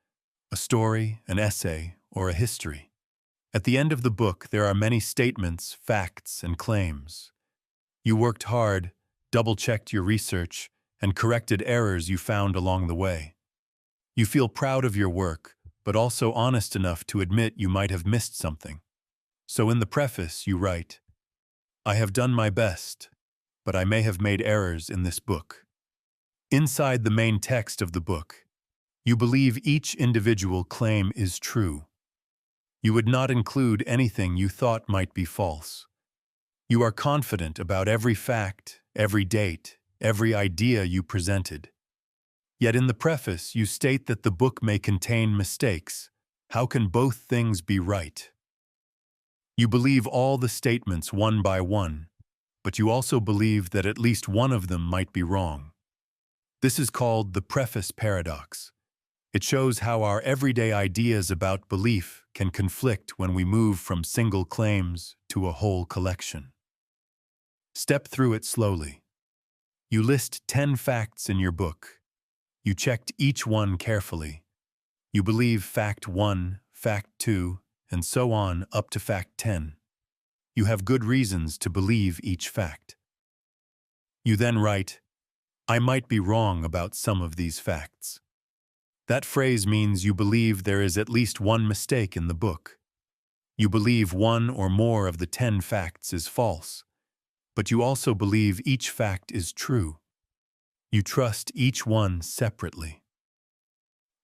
Speaker 1: a story, an essay, or a history. At the end of the book, there are many statements, facts, and claims. You worked hard, double-checked your research, and corrected errors you found along the way. You feel proud of your work, but also honest enough to admit you might have missed something. So in the preface, you write, "I have done my best, but I may have made errors in this book." Inside the main text of the book, you believe each individual claim is true. You would not include anything you thought might be false. You are confident about every fact, every date, every idea you presented. Yet in the preface, you state that the book may contain mistakes. How can both things be right? You believe all the statements one by one, but you also believe that at least one of them might be wrong. This is called the preface paradox. It shows how our everyday ideas about belief can conflict when we move from single claims to a whole collection. Step through it slowly. You list 10 facts in your book. You checked each one carefully. You believe fact 1, fact 2, and so on up to fact 10. You have good reasons to believe each fact. You then write, "I might be wrong about some of these facts." That phrase means you believe there is at least one mistake in the book. You believe one or more of the 10 facts is false, but you also believe each fact is true. You trust each one separately.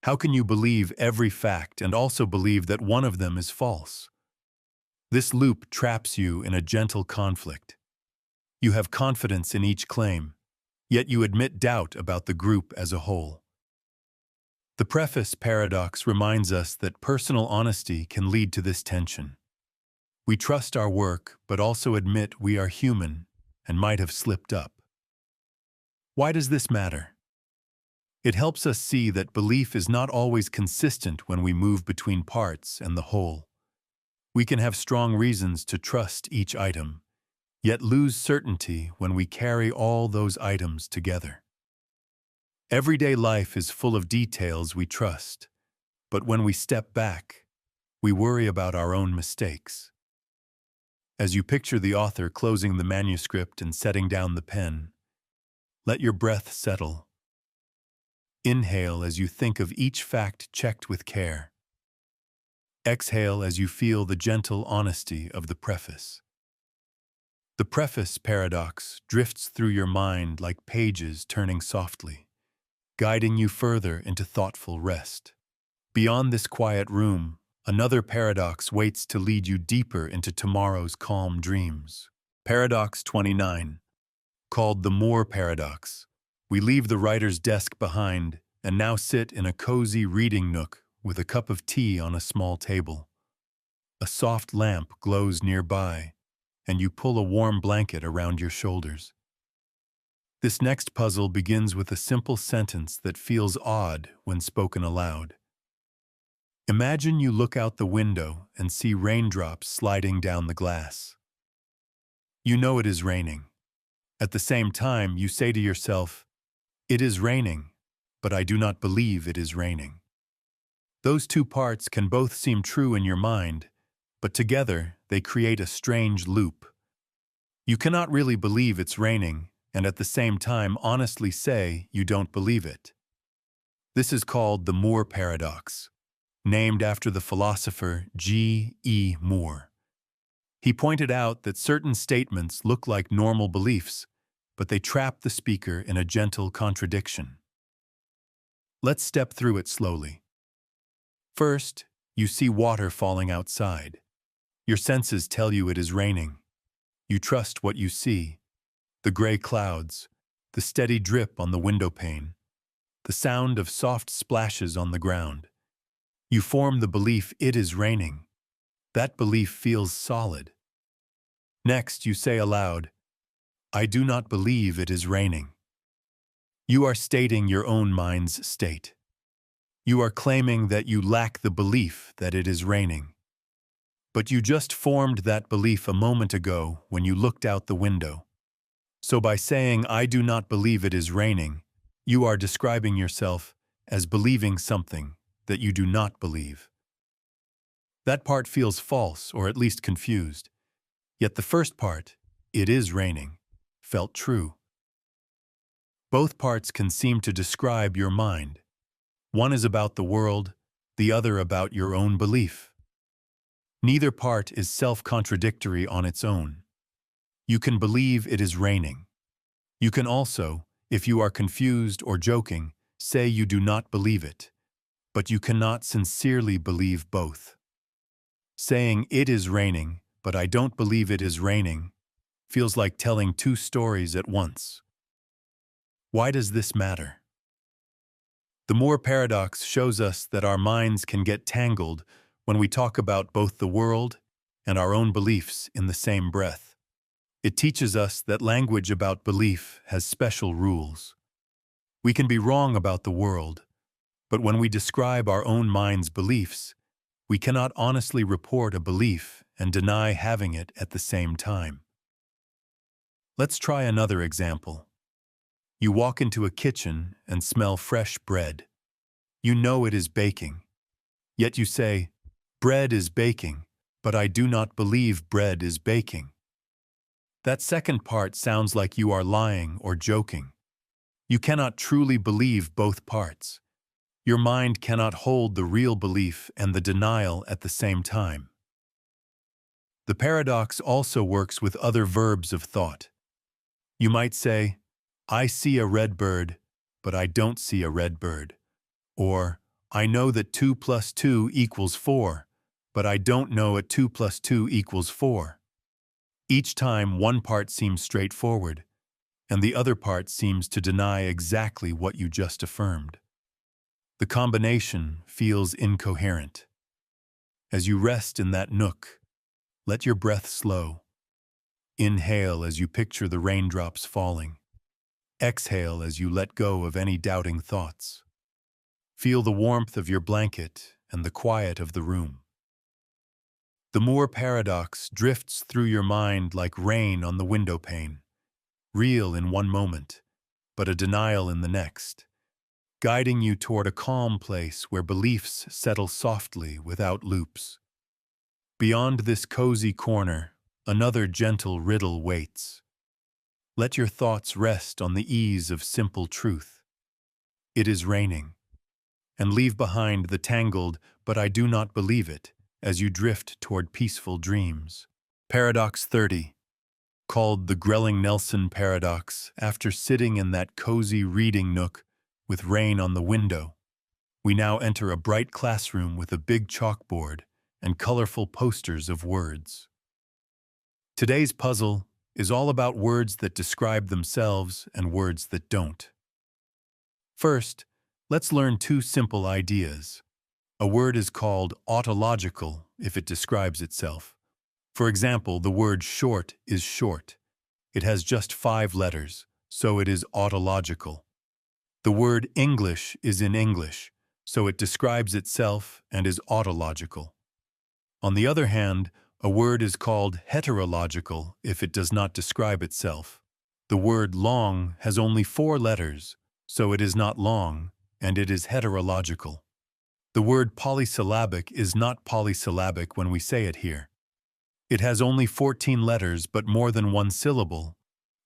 Speaker 1: How can you believe every fact and also believe that one of them is false? This loop traps you in a gentle conflict. You have confidence in each claim, yet you admit doubt about the group as a whole. The preface paradox reminds us that personal honesty can lead to this tension. We trust our work, but also admit we are human and might have slipped up. Why does this matter? It helps us see that belief is not always consistent when we move between parts and the whole. We can have strong reasons to trust each item, yet lose certainty when we carry all those items together. Everyday life is full of details we trust, but when we step back, we worry about our own mistakes. As you picture the author closing the manuscript and setting down the pen, let your breath settle. Inhale as you think of each fact checked with care. Exhale as you feel the gentle honesty of the preface. The preface paradox drifts through your mind like pages turning softly, guiding you further into thoughtful rest. Beyond this quiet room, another paradox waits to lead you deeper into tomorrow's calm dreams. Paradox 29, called the Moore Paradox. We leave the writer's desk behind and now sit in a cozy reading nook with a cup of tea on a small table. A soft lamp glows nearby, and you pull a warm blanket around your shoulders. This next puzzle begins with a simple sentence that feels odd when spoken aloud. Imagine you look out the window and see raindrops sliding down the glass. You know it is raining. At the same time, you say to yourself, "It is raining, but I do not believe it is raining." Those two parts can both seem true in your mind, but together they create a strange loop. You cannot really believe it's raining, and at the same time honestly say you don't believe it. This is called the Moore Paradox, named after the philosopher G.E. Moore. He pointed out that certain statements look like normal beliefs, but they trap the speaker in a gentle contradiction. Let's step through it slowly. First, You see water falling outside. Your senses tell you it is raining. You trust what you see. The gray clouds, the steady drip on the window pane, the sound of soft splashes on the ground. You form the belief it is raining. That belief feels solid. Next, you say aloud, I do not believe it is raining. You are stating your own mind's state. You are claiming that you lack the belief that it is raining. But you just formed that belief a moment ago when you looked out the window. So by saying, I do not believe it is raining, you are describing yourself as believing something that you do not believe. That part feels false, or at least confused. Yet the first part, it is raining, felt true. Both parts can seem to describe your mind. One is about the world, the other about your own belief. Neither part is self-contradictory on its own. You can believe it is raining. You can also, if you are confused or joking, say you do not believe it, but you cannot sincerely believe both. Saying it is raining, but I don't believe it is raining, feels like telling two stories at once. Why does this matter? The Moore paradox shows us that our minds can get tangled when we talk about both the world and our own beliefs in the same breath. It teaches us that language about belief has special rules. We can be wrong about the world, but when we describe our own mind's beliefs, we cannot honestly report a belief and deny having it at the same time. Let's try another example. You walk into a kitchen and smell fresh bread. You know it is baking. Yet you say, bread is baking, but I do not believe bread is baking. That second part sounds like you are lying or joking. You cannot truly believe both parts. Your mind cannot hold the real belief and the denial at the same time. The paradox also works with other verbs of thought. You might say, I see a red bird, but I don't see a red bird. Or, I know that 2 plus 2 equals 4, but I don't know a 2 plus 2 equals 4. Each time one part seems straightforward, and the other part seems to deny exactly what you just affirmed. The combination feels incoherent. As you rest in that nook, let your breath slow. Inhale as you picture the raindrops falling. Exhale as you let go of any doubting thoughts. Feel the warmth of your blanket and the quiet of the room. The Moore paradox drifts through your mind like rain on the window pane, real in one moment, but a denial in the next, guiding you toward a calm place where beliefs settle softly without loops. Beyond this cozy corner, another gentle riddle waits. Let your thoughts rest on the ease of simple truth. It is raining. And leave behind the tangled, but I do not believe it, as you drift toward peaceful dreams. Paradox 30, called the Grelling-Nelson paradox after sitting in that cozy reading nook with rain on the window. We now enter a bright classroom with a big chalkboard and colorful posters of words. Today's puzzle is all about words that describe themselves and words that don't. First, let's learn two simple ideas. A word is called autological if it describes itself. For example, the word short is short. It has just 5 letters, so it is autological. The word English is in English, so it describes itself and is autological. On the other hand, a word is called heterological if it does not describe itself. The word long has only 4 letters, so it is not long, and it is heterological. The word polysyllabic is not polysyllabic when we say it here. It has only 14 letters but more than 1 syllable,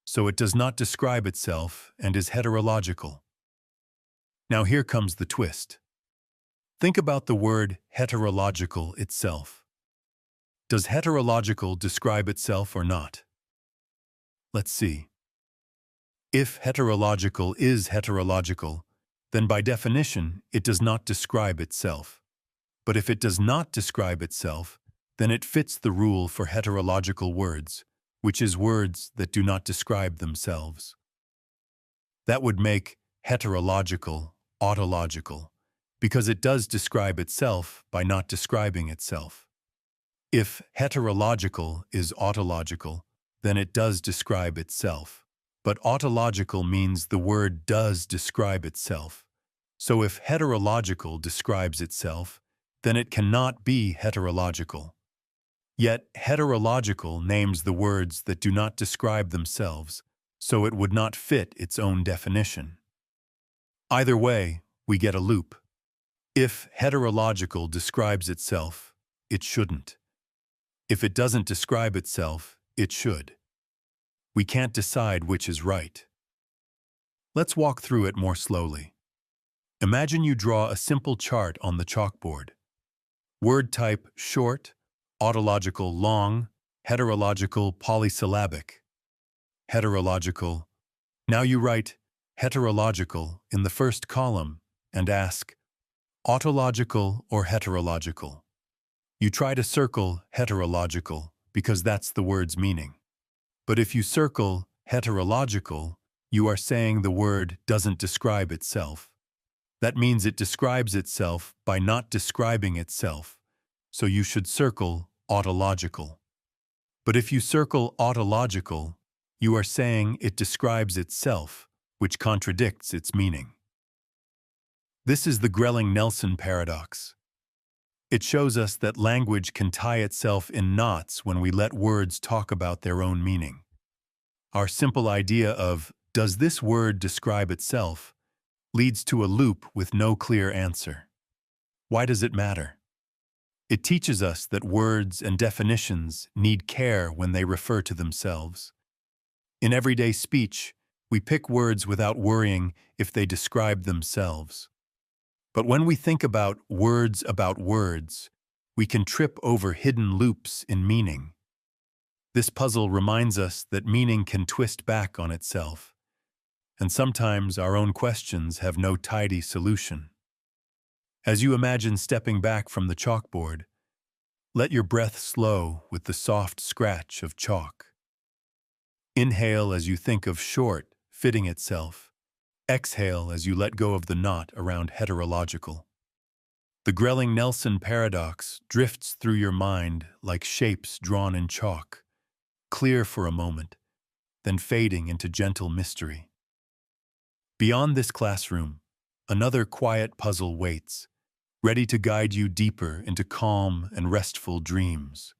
Speaker 1: so it does not describe itself and is heterological. Now here comes the twist. Think about the word heterological itself. Does heterological describe itself or not? Let's see. If heterological is heterological, then by definition, it does not describe itself. But if it does not describe itself, then it fits the rule for heterological words, which is words that do not describe themselves. That would make heterological autological, because it does describe itself by not describing itself. If heterological is autological, then it does describe itself. But autological means the word does describe itself. So if heterological describes itself, then it cannot be heterological. Yet heterological names the words that do not describe themselves, so it would not fit its own definition. Either way, we get a loop. If heterological describes itself, it shouldn't. If it doesn't describe itself, it should. We can't decide which is right. Let's walk through it more slowly. Imagine you draw a simple chart on the chalkboard. Word type short, autological long, heterological polysyllabic. Heterological. Now you write heterological in the first column and ask, autological or heterological? You try to circle heterological because that's the word's meaning. But if you circle heterological, you are saying the word doesn't describe itself. That means it describes itself by not describing itself, so you should circle autological. But if you circle autological, you are saying it describes itself, which contradicts its meaning. This is the Grelling-Nelson paradox. It shows us that language can tie itself in knots when we let words talk about their own meaning. Our simple idea of, does this word describe itself, leads to a loop with no clear answer. Why does it matter? It teaches us that words and definitions need care when they refer to themselves. In everyday speech, we pick words without worrying if they describe themselves. But when we think about words, we can trip over hidden loops in meaning. This puzzle reminds us that meaning can twist back on itself, and sometimes our own questions have no tidy solution. As you imagine stepping back from the chalkboard, let your breath slow with the soft scratch of chalk. Inhale as you think of short, fitting itself. Exhale as you let go of the knot around heterological. The Grelling-Nelson paradox drifts through your mind like shapes drawn in chalk, clear for a moment, then fading into gentle mystery. Beyond this classroom, another quiet puzzle waits, ready to guide you deeper into calm and restful dreams.